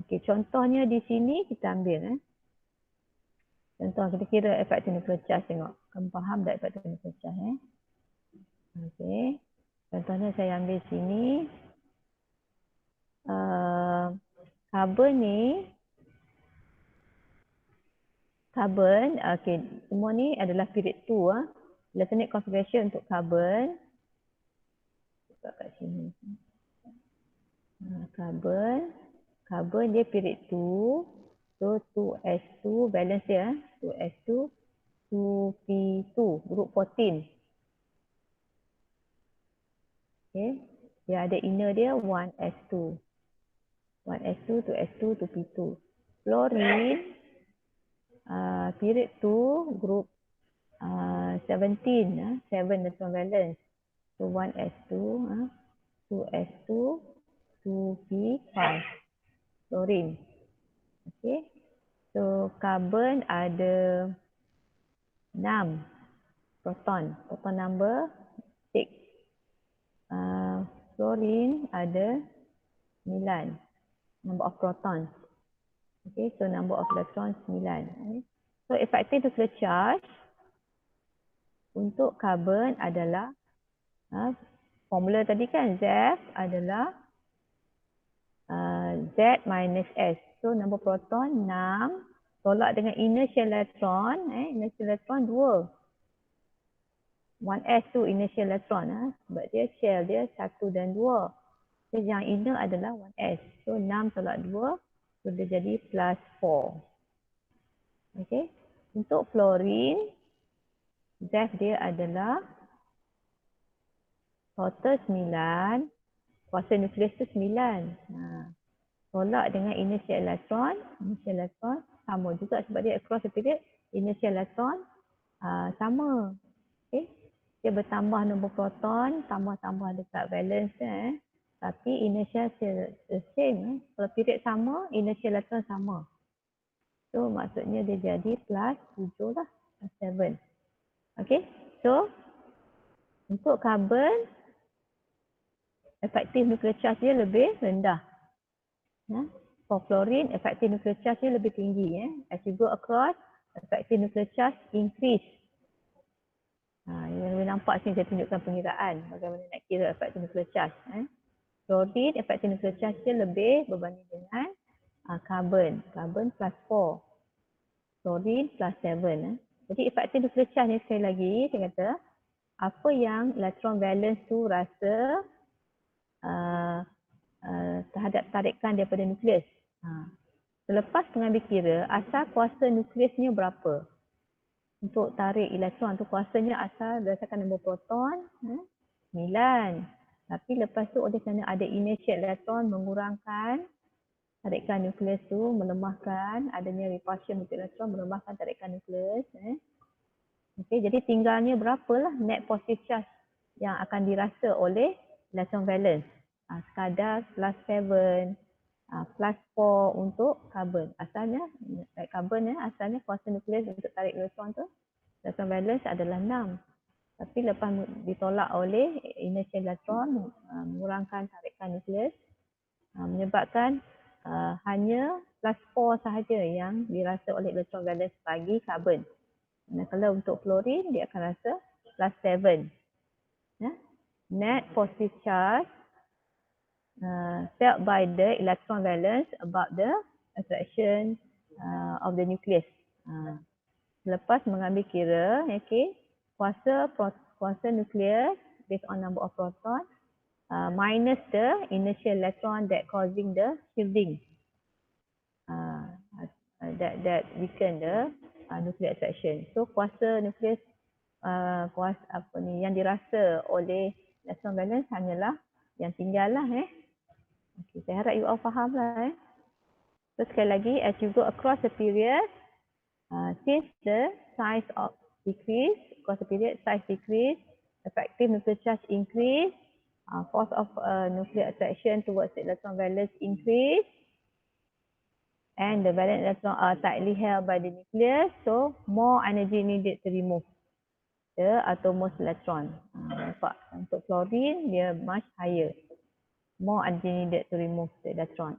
Okey, contohnya di sini kita ambil contoh kita kira effective nuclear charge, tengok kamu faham tak effective nuclear charge Okey, contohnya saya ambil sini carbon okey, semua ni adalah period 2 electronic configuration untuk carbon. Buka kat sini. Carbon dia period 2. So 2s2 balance dia 2s2 2p2 group 14. Okay. Dia ada inner dia 1s2. 1s2 2s2 2p2. Fluorine period 2 group 17 7 electron valence. So 1s2 2s2 2p5 fluorine. Okay. So carbon ada 6 proton. Proton number 6. Fluorine ada 9. Number of proton. Okay. So number of electrons 9. Okay. So effective nuclear charge untuk carbon adalah formula tadi kan Z adalah Z minus S. So number proton 6 tolak dengan inertial elektron inertial elektron 2. 1s tu inertial elektron sebab dia shell dia 1 dan 2. So yang inner adalah 1s. So 6 tolak 2 so dia jadi plus 4. Okay. Untuk fluorine Z dia adalah total 9, kuasa nukleus tu 9. Tolak dengan inertial elektron sama juga sebab dia across the period, inertial elektron sama. Okay. Dia bertambah nombor proton, tambah dekat valence tapi inertial same. Kalau period sama, inertial elektron sama. So maksudnya dia jadi plus 7 lah. plus 7. Okay, so untuk karbon, efektif nuclear charge dia lebih rendah. For fluorine, effective nuclear charge dia lebih tinggi. As you go across, effective nuclear charge increase. Yang boleh nampak sini saya tunjukkan pengiraan bagaimana nak kira effective nuclear charge. Fluorine, effective nuclear charge dia lebih berbanding dengan carbon. Carbon plus 4. Fluorine plus 7. Jadi effective nuclear charge ni sekali lagi, saya kata, apa yang electron valence tu rasa terhadap tarikan daripada nukleus. Selepas pengambil kira, asal kuasa nukleusnya berapa? Untuk tarik elektron tu kuasanya asal berdasarkan nombor proton 9. Tapi lepas tu oleh kerana ada inertia elektron mengurangkan tarikan nukleus tu, melemahkan adanya repulsion untuk elektron, melemahkan tarikan nukleus. Okey, jadi tinggalnya berapalah net positive charge yang akan dirasa oleh electron valence. Sekadar plus 7, plus 4 untuk karbon. Asalnya, karbon asalnya kuasa nukleus untuk tarik elektron tu, electron valence adalah 6. Tapi lepas ditolak oleh inertia elektron, mengurangkan tarikan nukleus, menyebabkan hanya plus 4 sahaja yang dirasa oleh electron valence bagi karbon. Dan kalau untuk fluorine, dia akan rasa plus 7. Net positive charge felt by the electron valence about the attraction of the nucleus. Selepas mengambil kira, kuasa nukleus based on number of proton minus the inertial electron that causing the shielding. That weaken the nuclear attraction. So kuasa nukleus yang dirasa oleh electron valence hanyalah yang tinggal lah. Okay, saya harap you all faham lah. So sekali lagi, as you go across the period, since the size of decrease, across the period size decrease, effective nuclear charge increase, force of nuclear attraction towards the electron valence increase, and the valence electron are tightly held by the nucleus, so more energy needed to remove the outermost electron. Nampak? Untuk fluorine, dia much higher. More energy needed to remove the electron.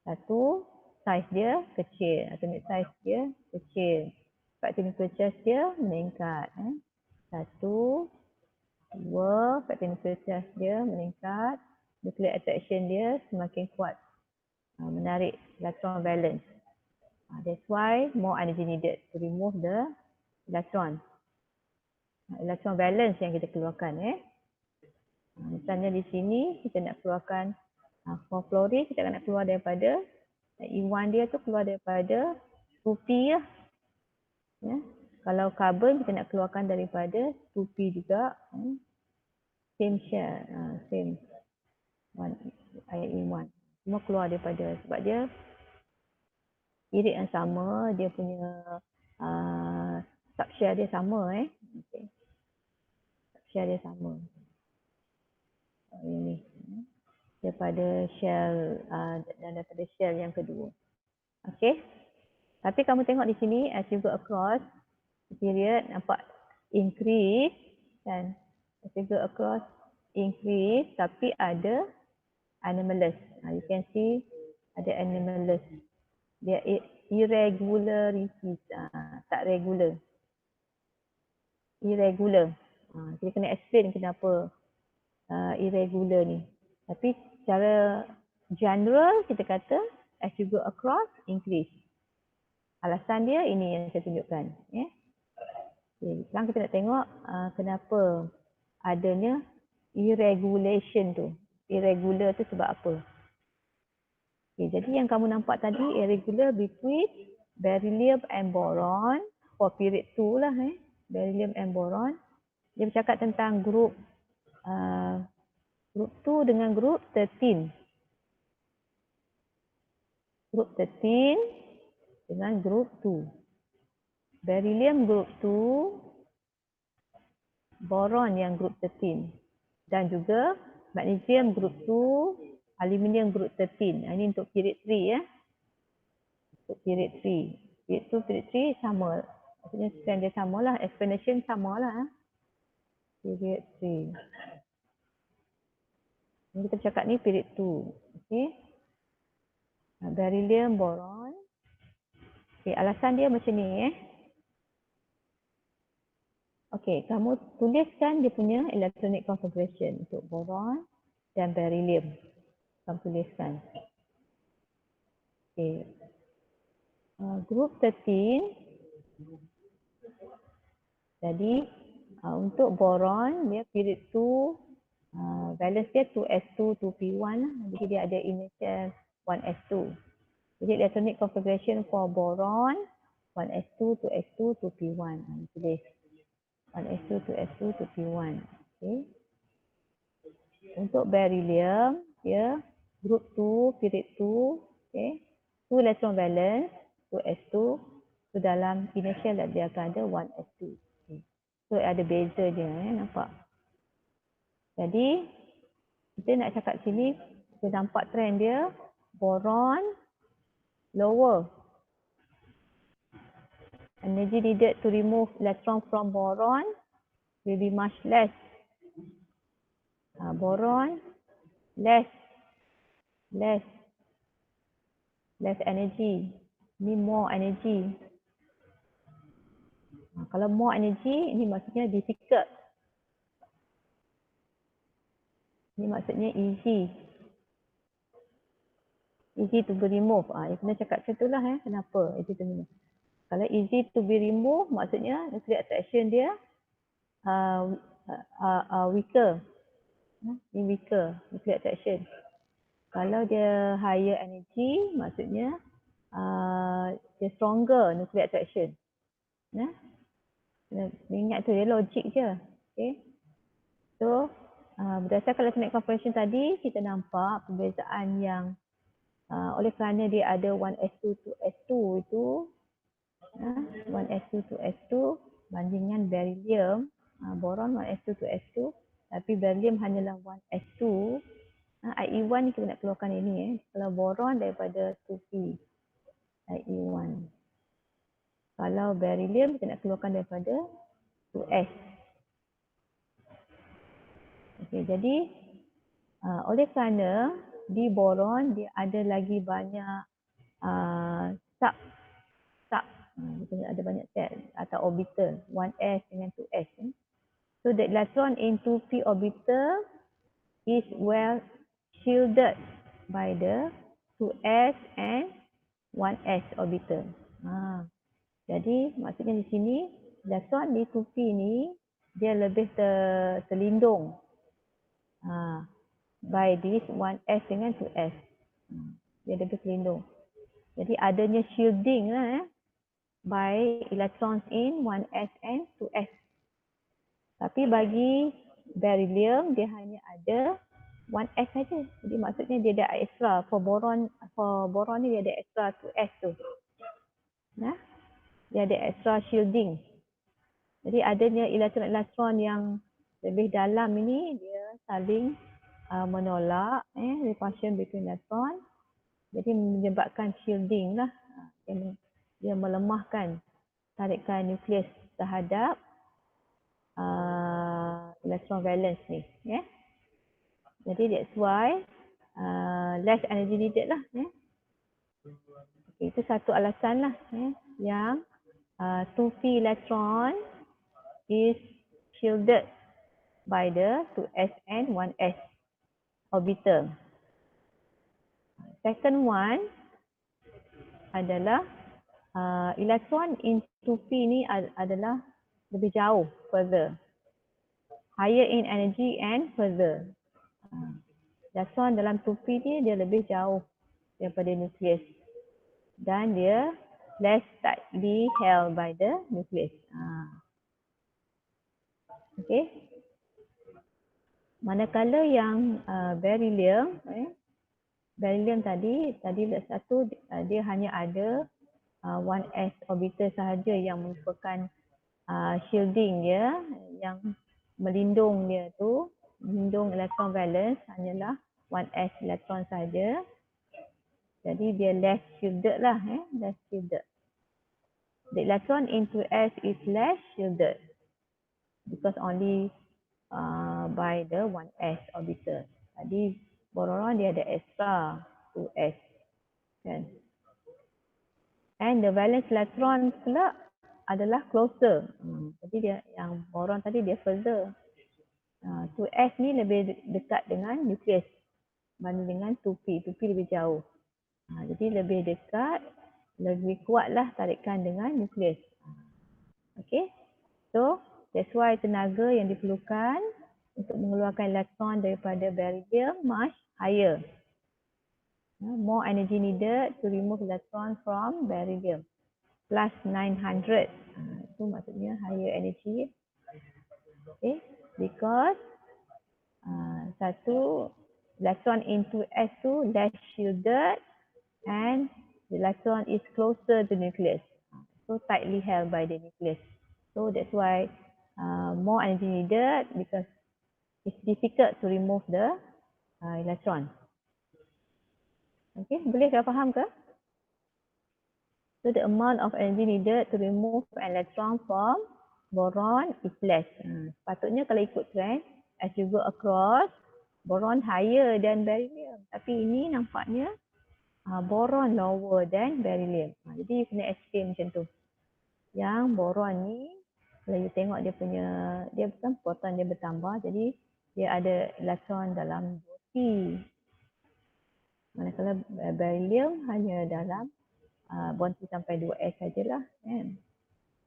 Satu, size dia kecil. Atomic size dia kecil. Effective nuclear charge dia meningkat. Satu, dua, effective nuclear charge dia meningkat. Nuclear attraction dia semakin kuat. Menarik electron valence. That's why more energy needed to remove the electron. Electron valence yang kita keluarkan. Misalnya di sini kita nak keluarkan for fluorine, kita nak keluar daripada E1 dia tu keluar daripada 2P lah. Kalau carbon kita nak keluarkan daripada 2P juga. Same share, same E1. Semua keluar daripada, sebab dia irit yang sama, dia punya subshare dia sama. Okay. Subshare dia sama. Ini daripada shell dan daripada shell yang kedua. Okey. Tapi kamu tengok di sini as you go across the period nampak increase kan. As you go across increase tapi ada anomalous. You can see ada anomalous. Dia irregularities, tak regular. Irregular. Kita kena explain kenapa irregular ni. Tapi secara general kita kata as you go across increase. Alasan dia ini yang saya tunjukkan. Okay, sekarang kita nak tengok kenapa adanya irregulation tu. Irregular tu sebab apa? Okay, jadi yang kamu nampak tadi irregular between beryllium and boron for period 2 lah. Beryllium and boron. Dia bercakap tentang group 2 dengan group 13. Group 13 dengan group 2. Beryllium group 2, boron yang group 13. Dan juga magnesium group 2, aluminium group 13. Ini untuk period 3 ya. Untuk period 3. Period 2, period 3 sama. Maksudnya strand dia samalah, explanation samalah. Period 3. Yang kita cakap ni period 2. Okey. Beryllium, boron. Okey, alasan dia macam ni Okey, kamu tuliskan dia punya electronic configuration untuk boron dan beryllium. Kamu tuliskan. Okey. Group 13. Jadi, untuk boron, dia period 2, valence dia 2s2, 2p1. Jadi, dia ada initial 1s2. Jadi, electronic configuration for boron, 1s2, 2s2, 2p1. Tulis. 1s2, 2s2, 2p1. Okay. Untuk beryllium, dia group 2, period 2. Okay. 2 electron valence, 2s2. So, dalam initial dia akan ada 1s2. So ada beza dia nampak. Jadi kita nak cakap sini kita nampak trend dia boron lower. Energy needed to remove electron from boron will be much less. Boron less energy. Ni more energy. Kalau more energy, ini maksudnya difficult. Ini maksudnya easy. Easy to be removed. Yang kena cakap macam itulah kenapa easy to be removed. Kalau easy to be removed, maksudnya nuclear attraction dia weaker. Ini weaker, nuclear attraction. Kalau dia higher energy, maksudnya dia stronger nuclear attraction. Ingat tu dia logik je. Okay. So berdasarkan electronic configuration tadi kita nampak perbezaan yang oleh kerana dia ada 1s2 2s2 itu 1s2 2s2 bandingan beryllium boron 1s2 2s2 tapi beryllium hanyalah 1s2 IE1 ni kita nak keluarkan ini kalau boron daripada 2p IE1. Kalau beryllium kita nak keluarkan daripada 2s. Okey, jadi oleh kerana di boron dia ada lagi banyak sub ada banyak set atau orbital 1s dengan 2s. So the electron in 2p orbital is well shielded by the 2s and 1s orbital. Jadi maksudnya di sini elektron di 2p ni dia lebih terlindung by this 1s dengan 2s. Dia lebih terlindung. Jadi adanya shielding by electrons in 1s and 2s. Tapi bagi beryllium dia hanya ada 1s saja. Jadi maksudnya dia ada extra for boron ni dia ada extra 2s tu. Dia ada extra shielding. Jadi adanya elektron-elektron yang lebih dalam ini dia saling menolak repulsion between electron. Jadi menyebabkan shielding lah. Dia melemahkan tarikan nukleus terhadap electron valence ni. Jadi that's why less energy needed lah. Okay, itu satu alasan lah yang 2p electron is shielded by the 2s and 1s orbital. Second one adalah electron in 2p ni adalah lebih jauh, further. Higher in energy and further. Electron dalam 2p ni dia lebih jauh daripada nukleus. Dan dia less tightly held by the nucleus. Okay. Manakala yang beryllium, beryllium tadi satu dia hanya ada 1s orbital sahaja yang merupakan shielding dia, yang melindung dia tu, melindung elektron valence hanyalah 1s elektron saja. Jadi dia less shielded lah, less shielded. the electron into S is less shielded because only by the 1s orbital. Jadi boron dia ada extra 2s kan. And the valence electron pula adalah closer. Jadi dia yang boron tadi dia further. 2s ni lebih dekat dengan nukleus berbanding dengan 2p. 2p lebih jauh. Jadi lebih dekat, lebih kuatlah tarikan dengan nukleus. Okay. So that's why tenaga yang diperlukan untuk mengeluarkan elektron daripada beryllium much higher. More energy needed to remove electron from beryllium. Plus 900. Itu maksudnya higher energy. Okay. Because satu electron into S tu less shielded and the electron is closer to nucleus. So tightly held by the nucleus. So that's why more energy needed because it's difficult to remove the electron. Okay, boleh ke faham ke? So the amount of energy needed to remove an electron from boron is less. Sepatutnya kalau ikut trend, as you go across, boron higher than beryllium. Tapi ini nampaknya boron lower than beryllium. Jadi you kena explain macam tu. Yang boron ni, kalau you tengok dia punya, dia bukan proton dia bertambah, jadi dia ada elektron dalam 2p. Manakala beryllium hanya dalam bond sampai 2s sajalah kan.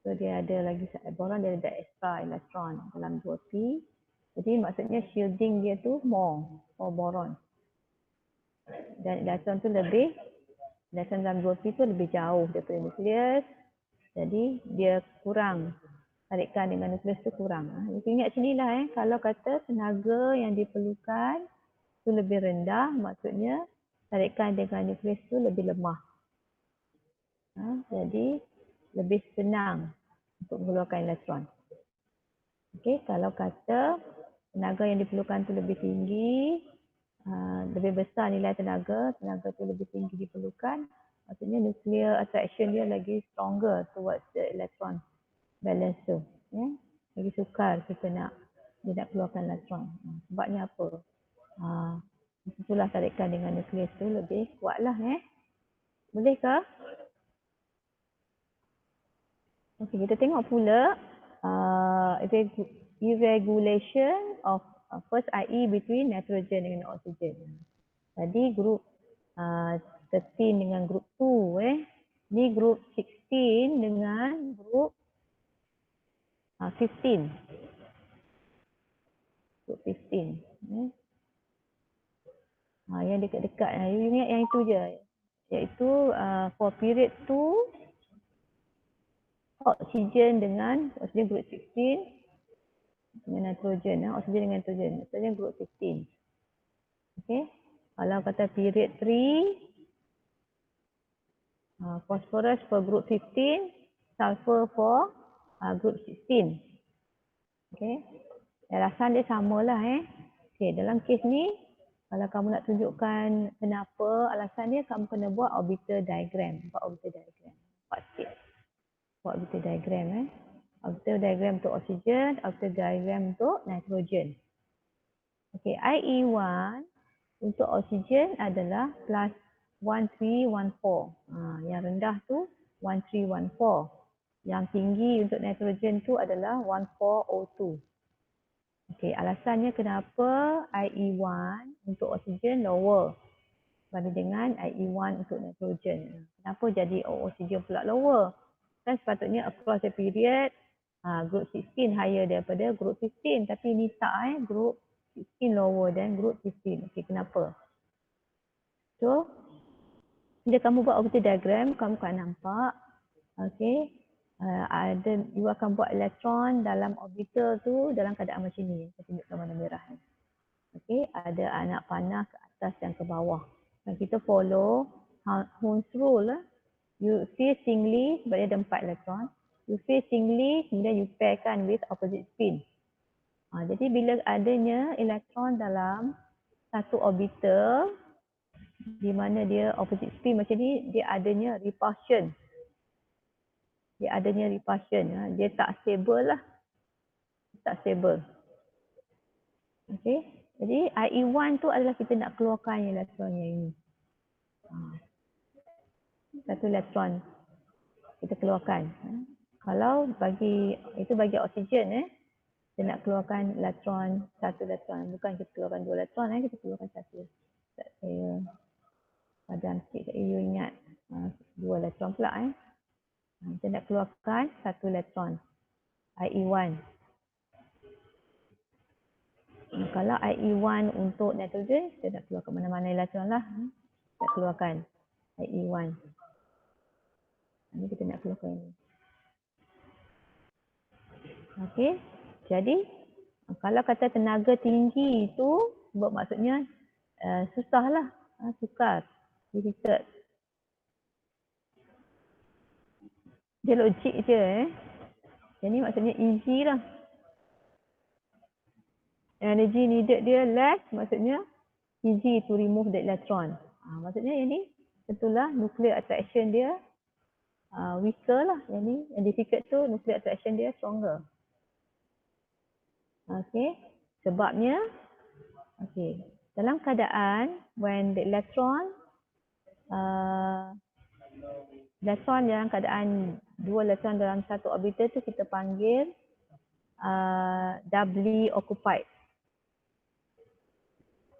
So dia ada lagi boron dia ada extra elektron dalam 2p. Jadi maksudnya shielding dia tu more for boron. Dan elektron tu lebih, elektron dalam 2p tu lebih jauh daripada nukleus. Jadi dia kurang, tarikan dengan nukleus tu kurang. Ingat sinilah kalau kata tenaga yang diperlukan tu lebih rendah, maksudnya tarikan dengan nukleus tu lebih lemah. Jadi lebih senang untuk mengeluarkan elektron. Okey, kalau kata tenaga yang diperlukan tu lebih tinggi, lebih besar nilai tenaga tu lebih tinggi diperlukan, maksudnya nuclear attraction dia lagi stronger towards the electron balance tu. Lagi sukar kita nak keluarkan elektron. Sebabnya apa? Itulah tarikan dengan nukleus tu lebih kuatlah. Boleh ke? Okey, kita tengok pula irregulation of first IE between nitrogen dengan oksigen. Tadi group 13 dengan group 2 ni group 16 dengan group 15. Group 15. Yang dekat-dekat, you ingat yang itu je. Iaitu for period 2 oksigen dengan oksigen group 16 dengan nitrogen, oksigen dengan nitrogen. Maksudnya group 15. Okey. Kalau kata period 3 phosphorus for group 15, sulfur for group 16. Okey. Alasan dia samalah Okey, dalam kes ni kalau kamu nak tunjukkan kenapa alasan dia, kamu kena buat orbital diagram. Buat orbital diagram. Buat sikit. Buat orbital diagram orbital diagram untuk oksigen, orbital diagram untuk nitrogen. Okey, IE1 untuk oksigen adalah plus 1314. Yang rendah tu 1314. Yang tinggi untuk nitrogen tu adalah 1402. Okey, alasannya kenapa IE1 untuk oksigen lower berbanding dengan IE1 untuk nitrogen. Kenapa jadi oksigen pula lower? Kan sepatutnya across the period group 16 higher daripada group 15, tapi ni tak group 16 lower than group 15. Okey, kenapa? So, bila kamu buat orbital diagram, kamu akan nampak you akan buat elektron dalam orbital tu dalam keadaan macam ni. Saya tunjukkan warna merah ni. Okey, ada anak panah ke atas dan ke bawah. Dan kita follow Hund's rule. You fill singly sebab dia ada 4 elektron. You fill singly, kemudian you pairkan with opposite spin. Jadi bila adanya elektron dalam satu orbital di mana dia opposite spin macam ni, dia adanya repulsion. dia adanya repulsion. Dia tak stable lah. Tak stable. Okey. Jadi IE1 tu adalah kita nak keluarkan elektron yang ini. Satu elektron kita keluarkan. Kalau bagi oksigen kita nak keluarkan elektron, satu elektron. Bukan kita keluarkan 2 elektron, kita keluarkan satu. Saya padam sikit, you ingat 2 elektron pula. Kita nak keluarkan satu elektron, IE1. Kalau IE1 untuk nitrogen, kita nak keluarkan mana-mana elektron lah. Kita keluarkan IE1. Ini kita nak keluarkan ini. Okey, jadi kalau kata tenaga tinggi itu, sebab maksudnya susahlah, sukar, difficult. Dia logik je. Jadi maksudnya easy lah. Energy needed dia less, maksudnya easy to remove the electron. Maksudnya ini tentulah nuclear attraction dia weaker lah. Jadi yang difficult tu nuclear attraction dia stronger. Okey, sebabnya dalam keadaan when the electron dalam keadaan 2 elektron dalam satu orbital tu kita panggil doubly occupied.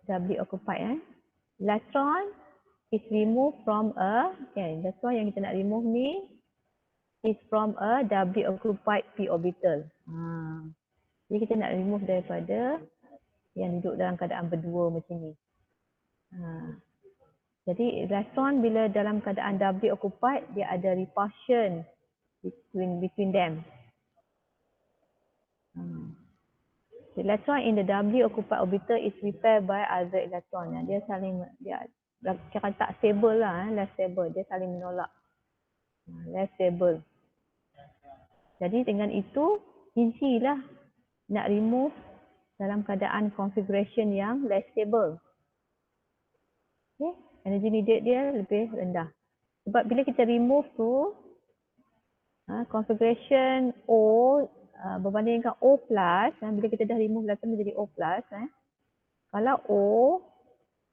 Doubly occupied. Electron is removed from electron yang kita nak remove ni is from a doubly occupied p orbital. Jadi kita nak remove daripada yang duduk dalam keadaan berdua macam ni. Jadi elektron bila dalam keadaan doubly occupied, dia ada repulsion between them. The electron in the doubly occupied orbital is repelled by other electron. Dia kira tak stable lah, less stable. Dia saling menolak. Less stable. Jadi dengan itu easy lah nak remove dalam keadaan configuration yang less stable. Okay. Energy needed dia lebih rendah. Sebab bila kita remove tu configuration O berbandingkan O plus, bila kita dah remove elektron menjadi O plus, kalau O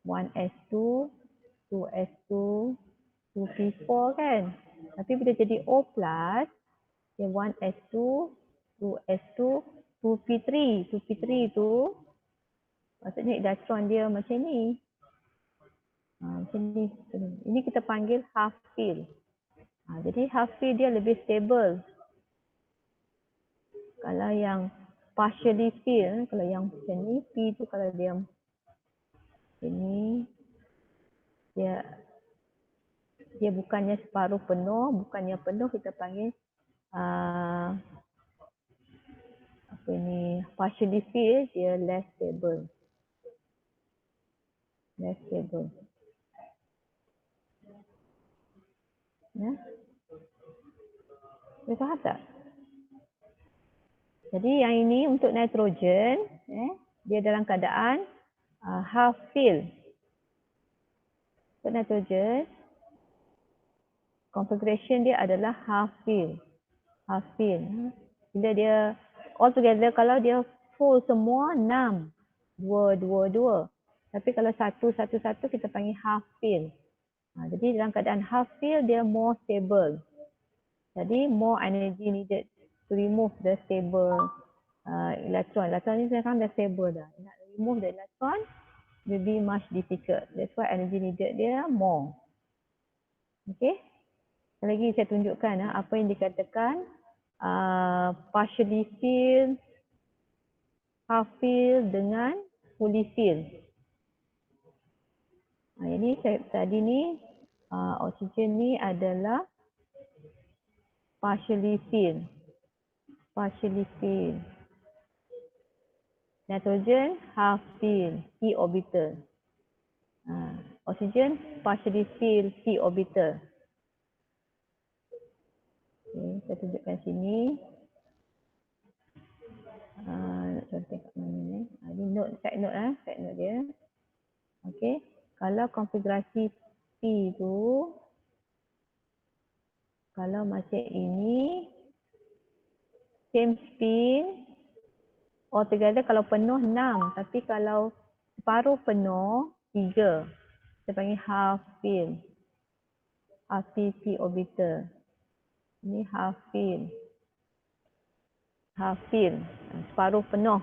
1s2, 2s2, 2p4 kan. Tapi bila jadi O plus, dia 1s2, 2s2, 2p3. 2p3 tu maksudnya elektron dia macam ni. Macam ni. Ini kita panggil half fill. Jadi half fill dia lebih stable. Kalau yang partially fill, kalau yang macam ni, P tu kalau dia ini dia bukannya separuh penuh, bukannya penuh, kita panggil partially fill, dia less stable. Less stable. Ya. Boleh faham tak? Jadi yang ini untuk nitrogen, dia dalam keadaan half fill. Untuk nitrogen, configuration dia adalah half fill. Half fill. Bila dia altogether, kalau dia full semua 6, 2, 2, 2. Tapi kalau 1, 1, 1 kita panggil half fill. Jadi dalam keadaan half fill dia more stable. Jadi more energy needed to remove the stable electron. Electron ni sekarang dah stable dah. Nak remove the electron will be much difficult. That's why energy needed dia more. Okay. Lagi saya tunjukkan apa yang dikatakan partially fill, half fill dengan fully fill. Ini tadi ni oksigen ni adalah partially fill. Partially fill. Nitrogen half fill, p orbital. Oksigen partially fill, p orbital. Okay, saya tunjukkan sini. Nak contoh kat mana ni? Ini note, side note dia. Okey, kalau konfigurasi P tu, Kalau macam ini, same spin, altogether kalau penuh 6. Tapi kalau separuh penuh, 3. Kita panggil half fill. Half fill p orbital. Ini half fill. Half fill. Separuh penuh.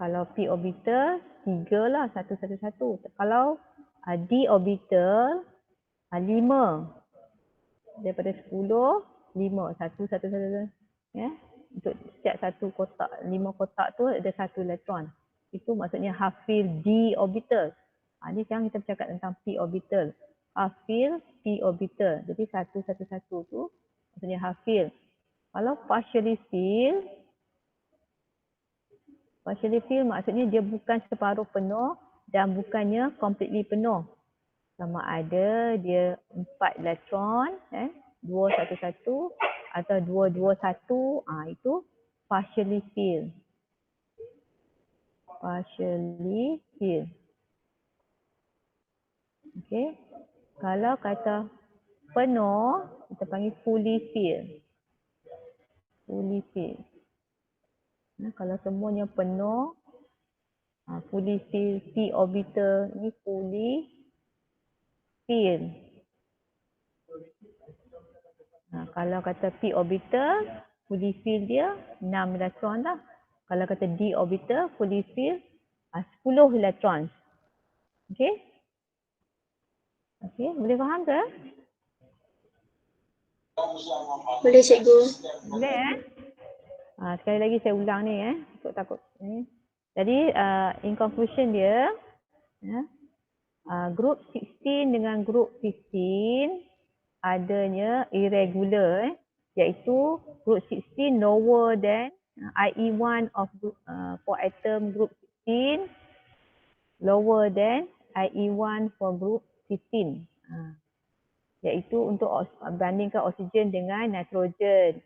Kalau p orbital, 3 lah. 1, 1, 1. Kalau d orbital, 5. Daripada 10, 5. 1, 1, 1. Ya. Untuk setiap satu kotak, 5 kotak tu ada 1 elektron. Itu maksudnya half fill d orbital. Ni sekarang kita bercakap tentang p orbital. Half fill p orbital. Jadi 1, 1, 1 tu maksudnya half fill. Kalau partially fill maksudnya dia bukan separuh penuh dan bukannya completely penuh. Sama ada dia 4 elektron, 2, 1, 1 atau 2, 2, 1, itu partially fill. Partially fill. Okey. Kalau kata penuh, kita panggil fully fill. Fully fill. Kalau semuanya penuh, fully fill p orbital ni fully fill. Kalau kata p orbital, fully fill dia 6 elektron lah. Kalau kata d orbital, fully fill 10 elektron. Okey? Okey, boleh faham ke? Boleh cikgu. Boleh sekali lagi saya ulang ni takut. Jadi in conclusion dia, group 16 dengan group 15 adanya irregular, iaitu group 16 lower than IE1 of for atom group 16, lower than IE1 for group 15. Iaitu untuk bandingkan oksigen dengan nitrogen.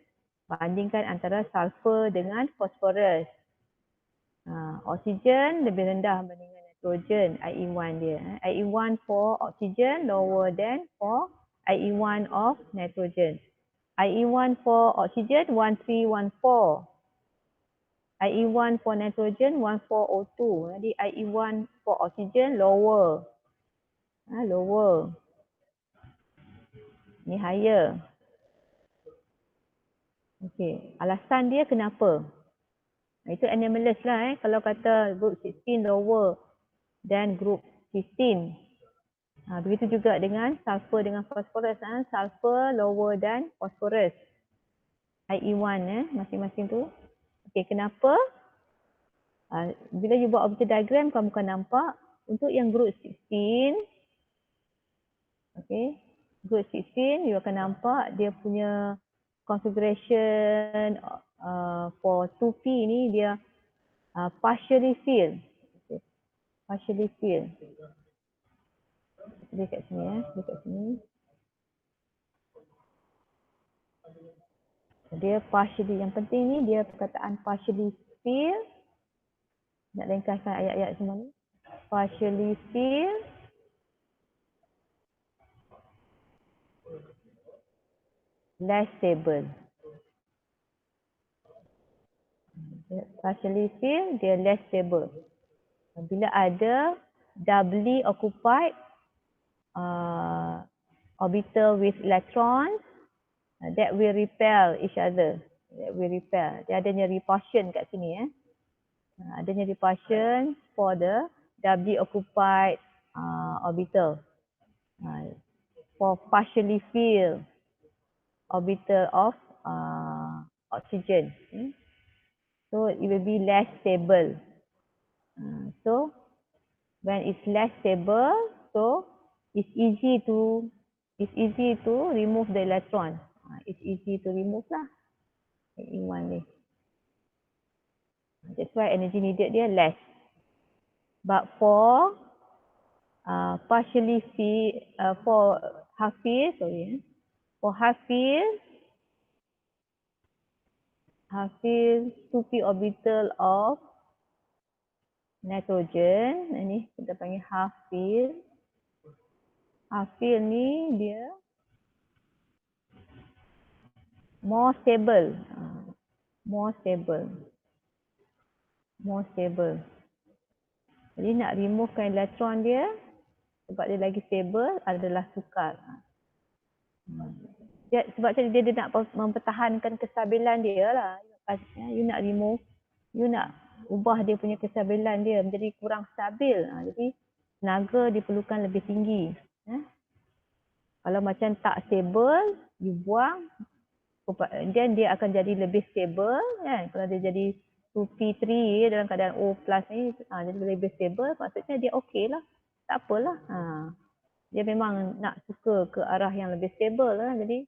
Bandingkan antara sulfur dengan fosforus. Oksigen lebih rendah berbanding nitrogen, IE1 dia. IE1 for oksigen lower than for IE1 of nitrogen. IE1 for oksigen 1314. IE1 for nitrogen 1402. Jadi IE1 for oksigen lower. Lower. Ni higher. Okey, alasan dia kenapa? Itu anomalous lah kalau kata group 16 lower than group 15. Begitu juga dengan sulfur dengan phosphorus. Sulfur lower than phosphorus. IE1 masing-masing tu. Okey, kenapa? Bila you buat orbital diagram kamu akan nampak untuk yang group 16, okey, group 16 you akan nampak dia punya configuration for 2p ni dia partially fill. Okay. Partially fill. Dia kat sini dekat sini. Dia partially, yang penting ni dia perkataan partially fill. Nak ringkaskan ayat-ayat semua ni. Partially fill. Less stable. Partially fill, dia less stable. Bila ada doubly occupied orbital with electrons, that will repel each other. That will repel. Dia adanya repulsion kat sini. Adanya repulsion for the doubly occupied orbital. For partially filled orbital of oxygen. So it will be less stable. So when it's less stable, so it's easy to remove the electron. It's easy to remove lah. In one way. That's why energy needed dia less. But for partially filled, for half filled, for half filled 2p orbital of nitrogen, ini kita panggil half filled. Half filled ni dia more stable. More stable. More stable. Jadi nak removekan elektron dia sebab dia lagi stable adalah sukar. Sebab dia nak mempertahankan kestabilan dia lah. You nak remove, you nak ubah dia punya kestabilan dia menjadi kurang stabil. Jadi tenaga diperlukan lebih tinggi. Kalau macam tak stable, you buang, then dia akan jadi lebih stable. Kalau dia jadi 2p3 dalam keadaan O plus ni, jadi lebih stable, maksudnya dia okey lah. Tak apalah. Dia memang nak suka ke arah yang lebih stable lah. Jadi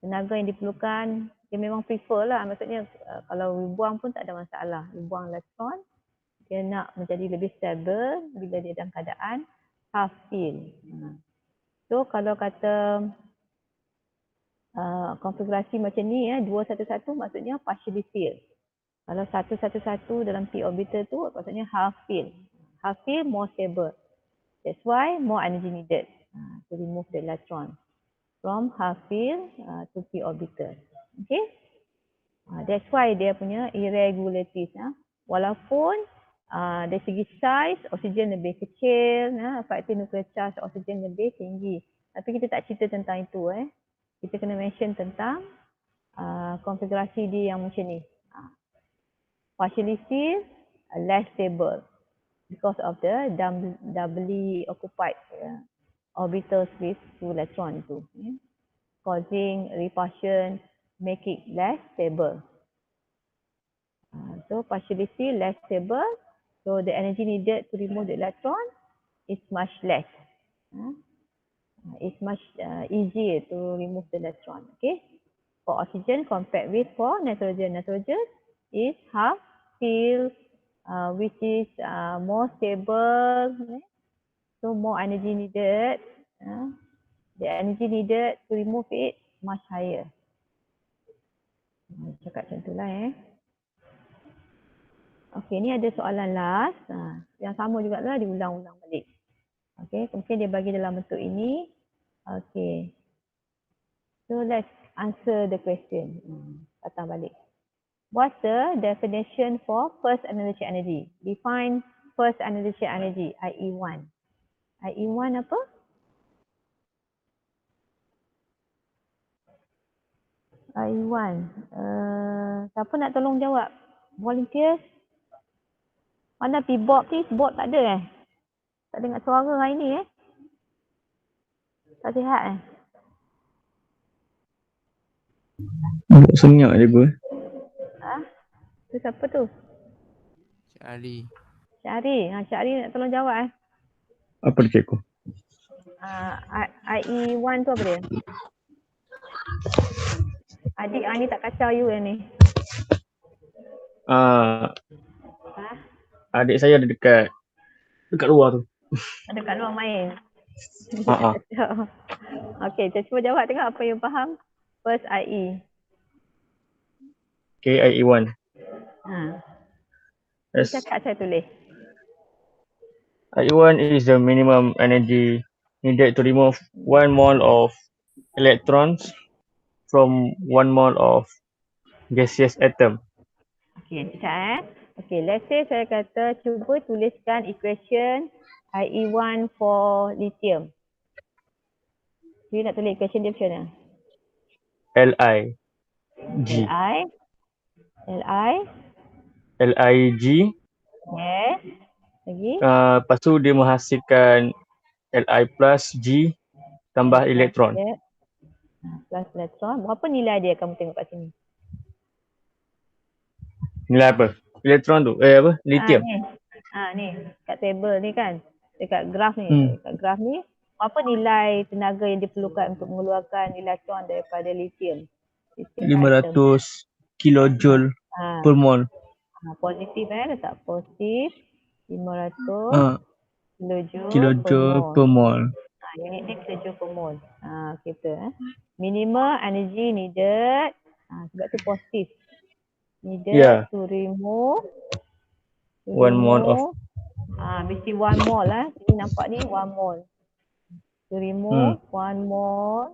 tenaga yang diperlukan, dia memang prefer lah. Maksudnya kalau buang pun tak ada masalah. Buang elektron, dia nak menjadi lebih stable bila dia dalam keadaan half fill. So kalau kata konfigurasi macam ni 211 maksudnya partially fill. Kalau 111 dalam p orbital tu maksudnya half fill. Half fill more stable. That's why more energy needed to remove the electron from half fill to p orbital. Okay? That's why dia punya irregularities. Walaupun dari segi size, oksigen lebih kecil, faktor nuclear charge oksigen lebih tinggi. Tapi kita tak cerita tentang itu. Kita kena mention tentang konfigurasi dia yang macam ni. Partially filled, less stable because of the doubly occupied orbitals with 2 electron itu. Causing repulsion, make it less stable. So partially filled, less stable. So the energy needed to remove the electron is much less. It's much easier to remove the electron. Okay. For oxygen compared with for nitrogen. Nitrogen is half filled, which is more stable. So more energy needed. The energy needed to remove it much higher. Cakap macam itulah Okey, ni ada soalan last. Yang sama juga lah diulang-ulang balik. Okey, mungkin dia bagi dalam bentuk ini. Okey. So let's answer the question. Datang balik. What's the definition for first analytic energy? Define first analytic energy, IE1. IE1 apa? IE1. Siapa nak tolong jawab? Volunteers? Mana pergi Bob ni? Bob tak ada Tak dengar suara hari ni Tak sihat Senyap je gue. Tu siapa tu? Cik Ali. Cik Ari. Cik Ari nak tolong jawab Apa dia cikgu? IE1 tu apa dia? Adik ni tak kacau you ni. Adik saya ada dekat luar tu. Ada kat luar main. Okey, kita cuba jawab tengok apa yang faham. First IE. Okay, IE1. Yes. Cakap saya tulis. IE1 is the minimum energy needed to remove 1 mole of electrons from 1 mole of gaseous atom. Okey, cakap Okey, let's say saya kata cuba tuliskan equation IE1 for lithium. You nak tulis equation dia macam mana? LIG. Yes. Lagi? Lepas tu dia menghasilkan Li plus G tambah elektron. Plus elektron. Berapa nilai dia kamu tengok kat sini? Nilai apa? Elektron tu. Lithium. Ni. Kat table ni kan. Dekat graf ni. Dekat graf ni. Apa nilai tenaga yang diperlukan untuk mengeluarkan elektron daripada lithium? 500 kilojoule per mol. Positif letak positif. 500 kilojoule per mol. Unit dia kilojoule per mol. Kita minimal energy needed. Sebab tu positif. Needed to remove 1 mole of mesti 1 mole Ini nampak ni 1 mole. To remove 1 mole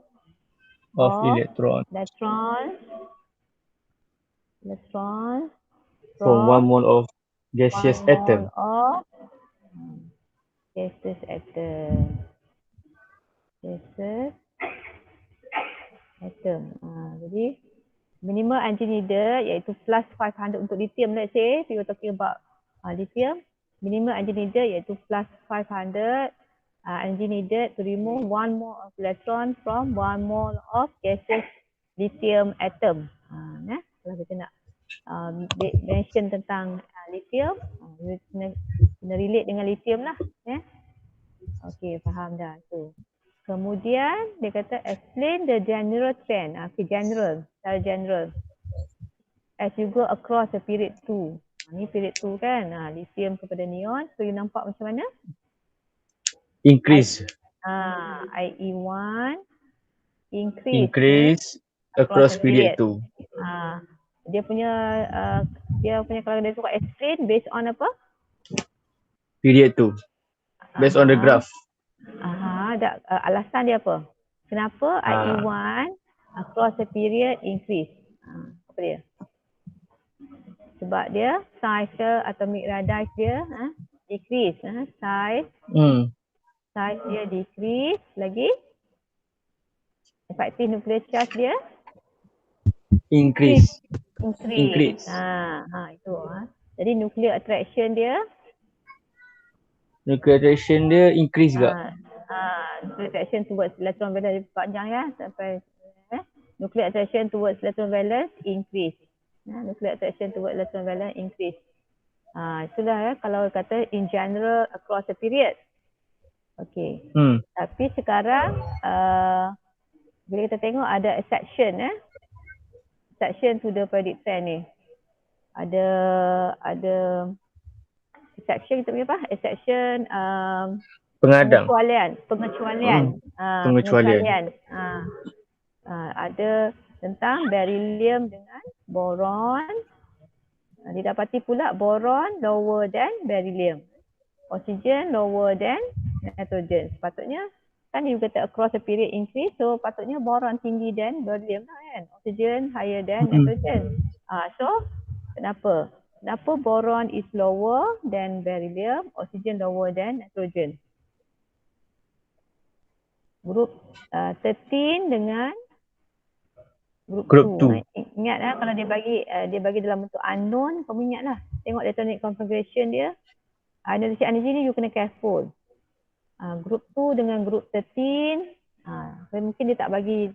of electron electron from 1 from mole of gaseous 1 atom. mole of gaseous atom. Gaseous atom. Jadi minimum energy needed iaitu plus 500 untuk lithium. Let's say we were talking about lithium. Minimum energy needed iaitu plus 500 energy needed to remove 1 mole of electron from 1 mole of gaseous lithium atom. Kalau kita nak mention tentang lithium, kena relate dengan lithium lah. Okey, faham dah tu. Kemudian dia kata explain the general trend. Secara general. As you go across the period 2. Ni period 2 kan, lithium kepada neon. So you nampak macam mana? Increase. IE1 Increase across period 2. Dia punya kalau dia suka explain based on apa? Period 2. Based on the graph. Alasan dia apa? Kenapa IE1 across the period increase? Apa dia? Sebab dia size ke atomic radius dia decrease. Size dia decrease. Lagi? Effective nuclear charge dia? Increase. Itu. Jadi nuclear attraction dia? Nuclear attraction dia increase juga. Nuclear attraction towards electron valence panjang ya sampai nuclear attraction towards electron valence increase. Nuclear attraction towards electron valence increase. Itulah kalau kata in general across the period. Okey. Tapi sekarang bila kita tengok ada exception exception to the periodic trend ni. Ada exception kita panggil apa? Exception pengecualian. Ada tentang beryllium dengan boron. Didapati pula boron lower than beryllium. Oxygen lower than nitrogen. Sepatutnya kan you kata across the period increase, so patutnya boron tinggi than beryllium lah kan. Oxygen higher than nitrogen. So kenapa boron is lower than beryllium, oxygen lower than nitrogen? Group 13 dengan group 2. Ingat kalau dia bagi dalam bentuk unknown, kamu ingat lah. Tengok electronic configuration dia. Analysis energy ni you kena careful. Group 2 dengan group 13, mungkin dia tak bagi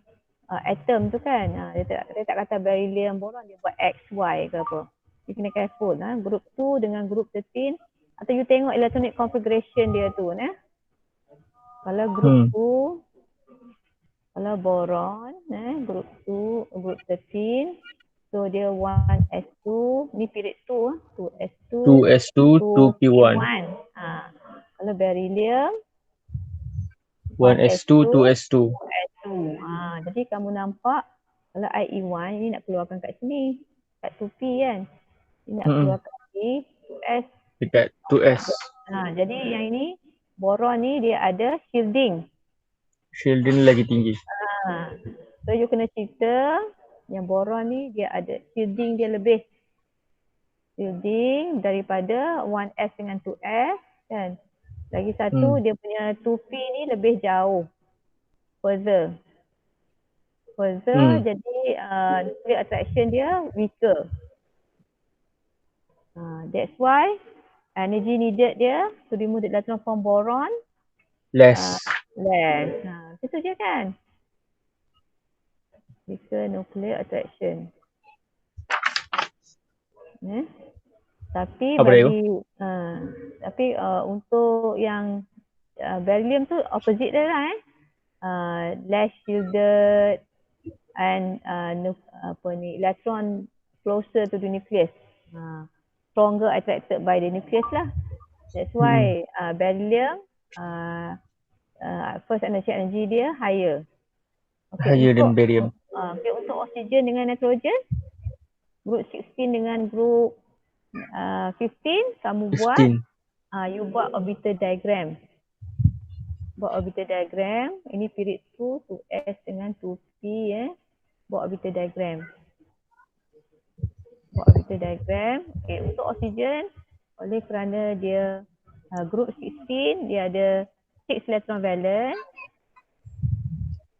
atom tu kan. Dia tak kata beryllium boron, dia buat X, Y ke apa. You kena careful. Group 2 dengan group 13, atau you tengok electronic configuration dia tu. Kalau group 2, kalau boron, group 2, group 13, so dia 1s2, ni period 2, 2s2, 2s2, 2p1. Kalau beryllium, 1s2, 2s2. Jadi kamu nampak kalau IE1 ini nak keluarkan kat sini, kat 2p kan. Ini nak keluarkan di 2s. Dekat 2s. Jadi yang ini, boron ni dia ada shielding. Shielding lagi tinggi. So you kena cerita yang boron ni dia ada shielding dia lebih. Shielding daripada 1s dengan 2s kan. Lagi satu dia punya 2p ni lebih jauh. Further. Jadi nuclear attraction dia weaker. That's why energy needed dia to remove the electron from boron Less. Itu je kan. Weaker nuclear attraction. Tapi untuk yang beryllium tu opposite dia lah less shielded and electron closer to the nucleus. Stronger attracted by the nucleus lah. That's why beryllium first energy dia higher. Higher than barium. Untuk oksigen dengan nitrogen, group 16 dengan group 15 kamu buat you buat orbital diagram. Ini period 2 2s dengan 2p Buat orbital diagram. buat orbital diagram. Okay, untuk oksigen, oleh kerana dia group 16, dia ada 6 electron valent.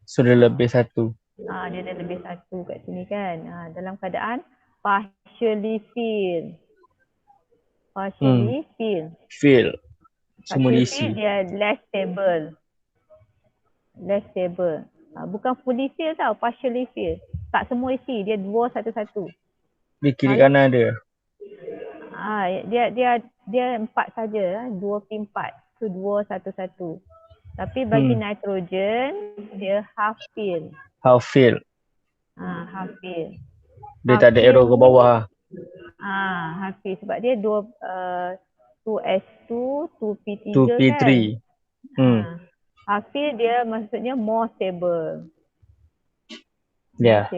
So dia lebih satu. Dia ada lebih satu kat sini kan. Dalam keadaan partially filled. Partially filled. Fill. Semua Partially diisi. filled dia less stable. Less stable. Bukan fully filled tau, partially filled. Tak semua isi, dia dua satu-satu. Di kiri kanan dia. Dia 4 saja, 2P4. So 2 1-1. Tapi bagi nitrogen dia half fill. Half fill. Half fill. Dia tak ada arrow ke bawah. Half fill sebab dia 2S2, 2P3 2P3. kan. Half fill dia maksudnya more stable. Yeah.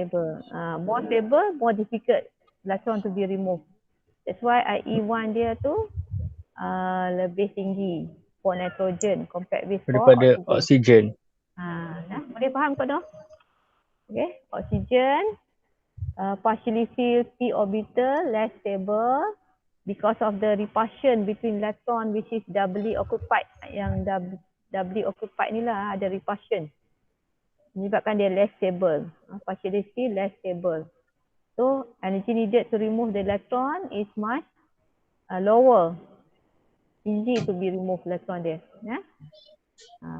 More stable, more difficult electron to be removed. That's why IE1 dia tu lebih tinggi for nitrogen compared with for Daripada oksigen. Boleh faham kau dah? Okay, oksigen partially filled p orbital less stable because of the repulsion between electron which is doubly occupied. Yang doubly occupied ni lah ada repulsion. Menyebabkan dia less stable. Partially filled less stable. So energy needed to remove the electron is much lower. Easy to be removed electron dia.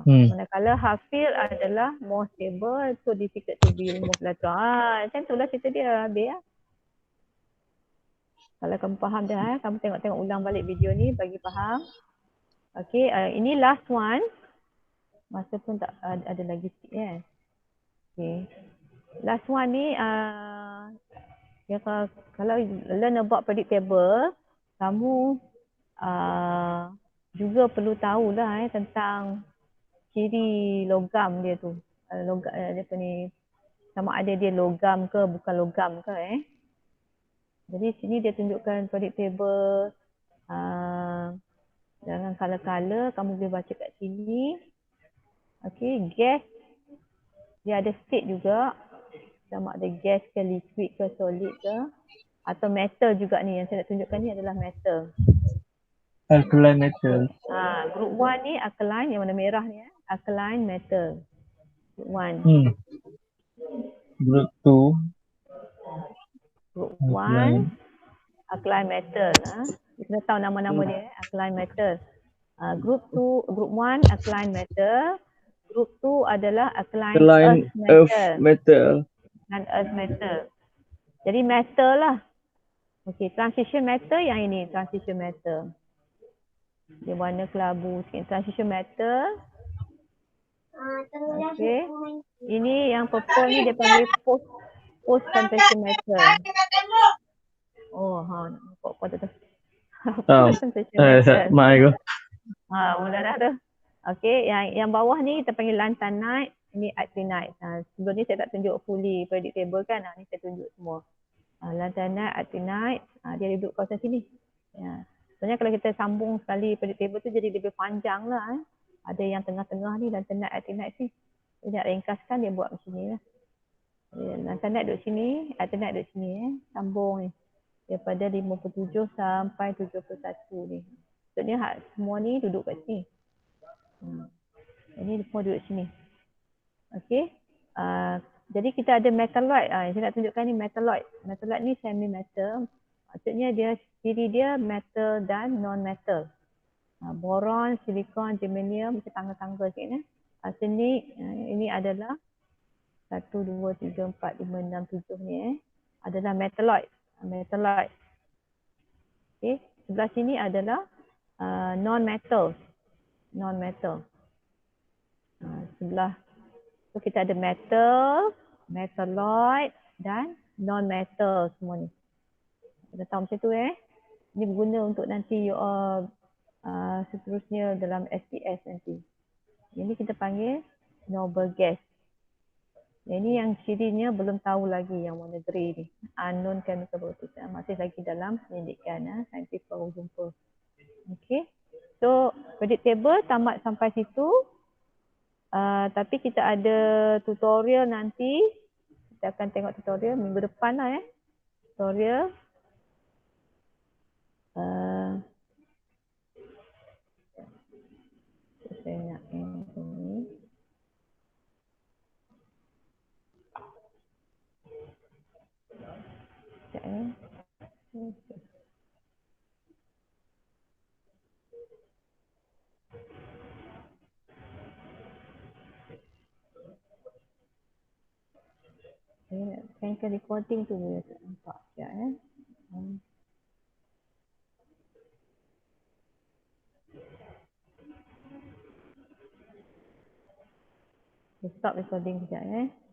Manakala half fill adalah more stable, so difficult to be removed electron. Macam itulah cerita dia habis ya. Kalau kamu faham dah, kamu tengok ulang balik video ni bagi faham. Okay, ini last one. Masa pun tak ada lagi sikit ya. Okay. Last one ni, ya, kalau learn about periodic table, kamu juga perlu tahulah tentang ciri logam dia tu. Logam apa ni, sama ada dia logam ke bukan logam ke Jadi sini dia tunjukkan periodic table dengan color-color, kamu boleh baca kat sini. Okey, gas dia ada state juga. Sama ada gas ke liquid ke solid ke atau metal juga ni, yang saya nak tunjukkan ni adalah metal. Alkaline metal. Group 1 ni alkaline, yang warna merah ni alkaline metal. Group 1. Group 2. Group 1 alkaline metal. Kita kena tahu nama-nama dia, alkaline metal. Group 1 alkaline metal. Group 2 adalah alkaline earth metal. Dan earth metal. Jadi metal lah. Okey, transition metal yang ini, transition metal. Dia warna kelabu sikit. Transition metal. Okey. Ini yang purple ni dia panggil post transition metal. Nampak apa tu? Post transition metal. Mak aku. Mula dah tu. Okey, yang bawah ni kita panggil lanthanide, ini actinide. Sebelum ni saya tak tunjuk fully periodic table kan. Ni saya tunjuk semua. Lanthanide, actinide, dia duduk kawasan sini. Sebenarnya kalau kita sambung sekali periodic table tu jadi lebih panjang lah. Ada yang tengah-tengah ni, lanthanide, actinide ni. Dia nak ringkaskan, dia buat macam ni lah. Lanthanide duduk sini, actinide duduk sini. Sambung ni. Daripada 57 sampai 71 ni. Maksudnya semua ni duduk kat sini. Ini semua duduk sini. Okey. Jadi kita ada metalloid. Saya nak tunjukkan ni metalloid. Metalloid ni semi metal. Maksudnya ciri dia metal dan non metal. Boron, silikon, germanium, macam tangga-tangga sikit ni. Arsenik, ini adalah 1, 2, 3, 4, 5, 6, 7 ni adalah metalloid. Metalloid. Okey. Sebelah sini adalah non metal. Non metal. Sebelah tu kita ada metal, metalloid dan non metal semua ni. Kita tahu macam tu Ini berguna untuk nanti seterusnya dalam SPS nanti. Ini kita panggil noble gas. Ini yang cirinya belum tahu lagi yang warna grey ni. Unknown chemical properties. Masih lagi dalam penyelidikan. Saintis baru jumpa. Okay. So, periodic table tamat sampai situ. Tapi kita ada tutorial nanti. Kita akan tengok tutorial minggu depan lah Tutorial Saya nak yang ini. Sekejap. Saya nak mainkan recording tu boleh tak nampak sekejap . Stop recording sekejap .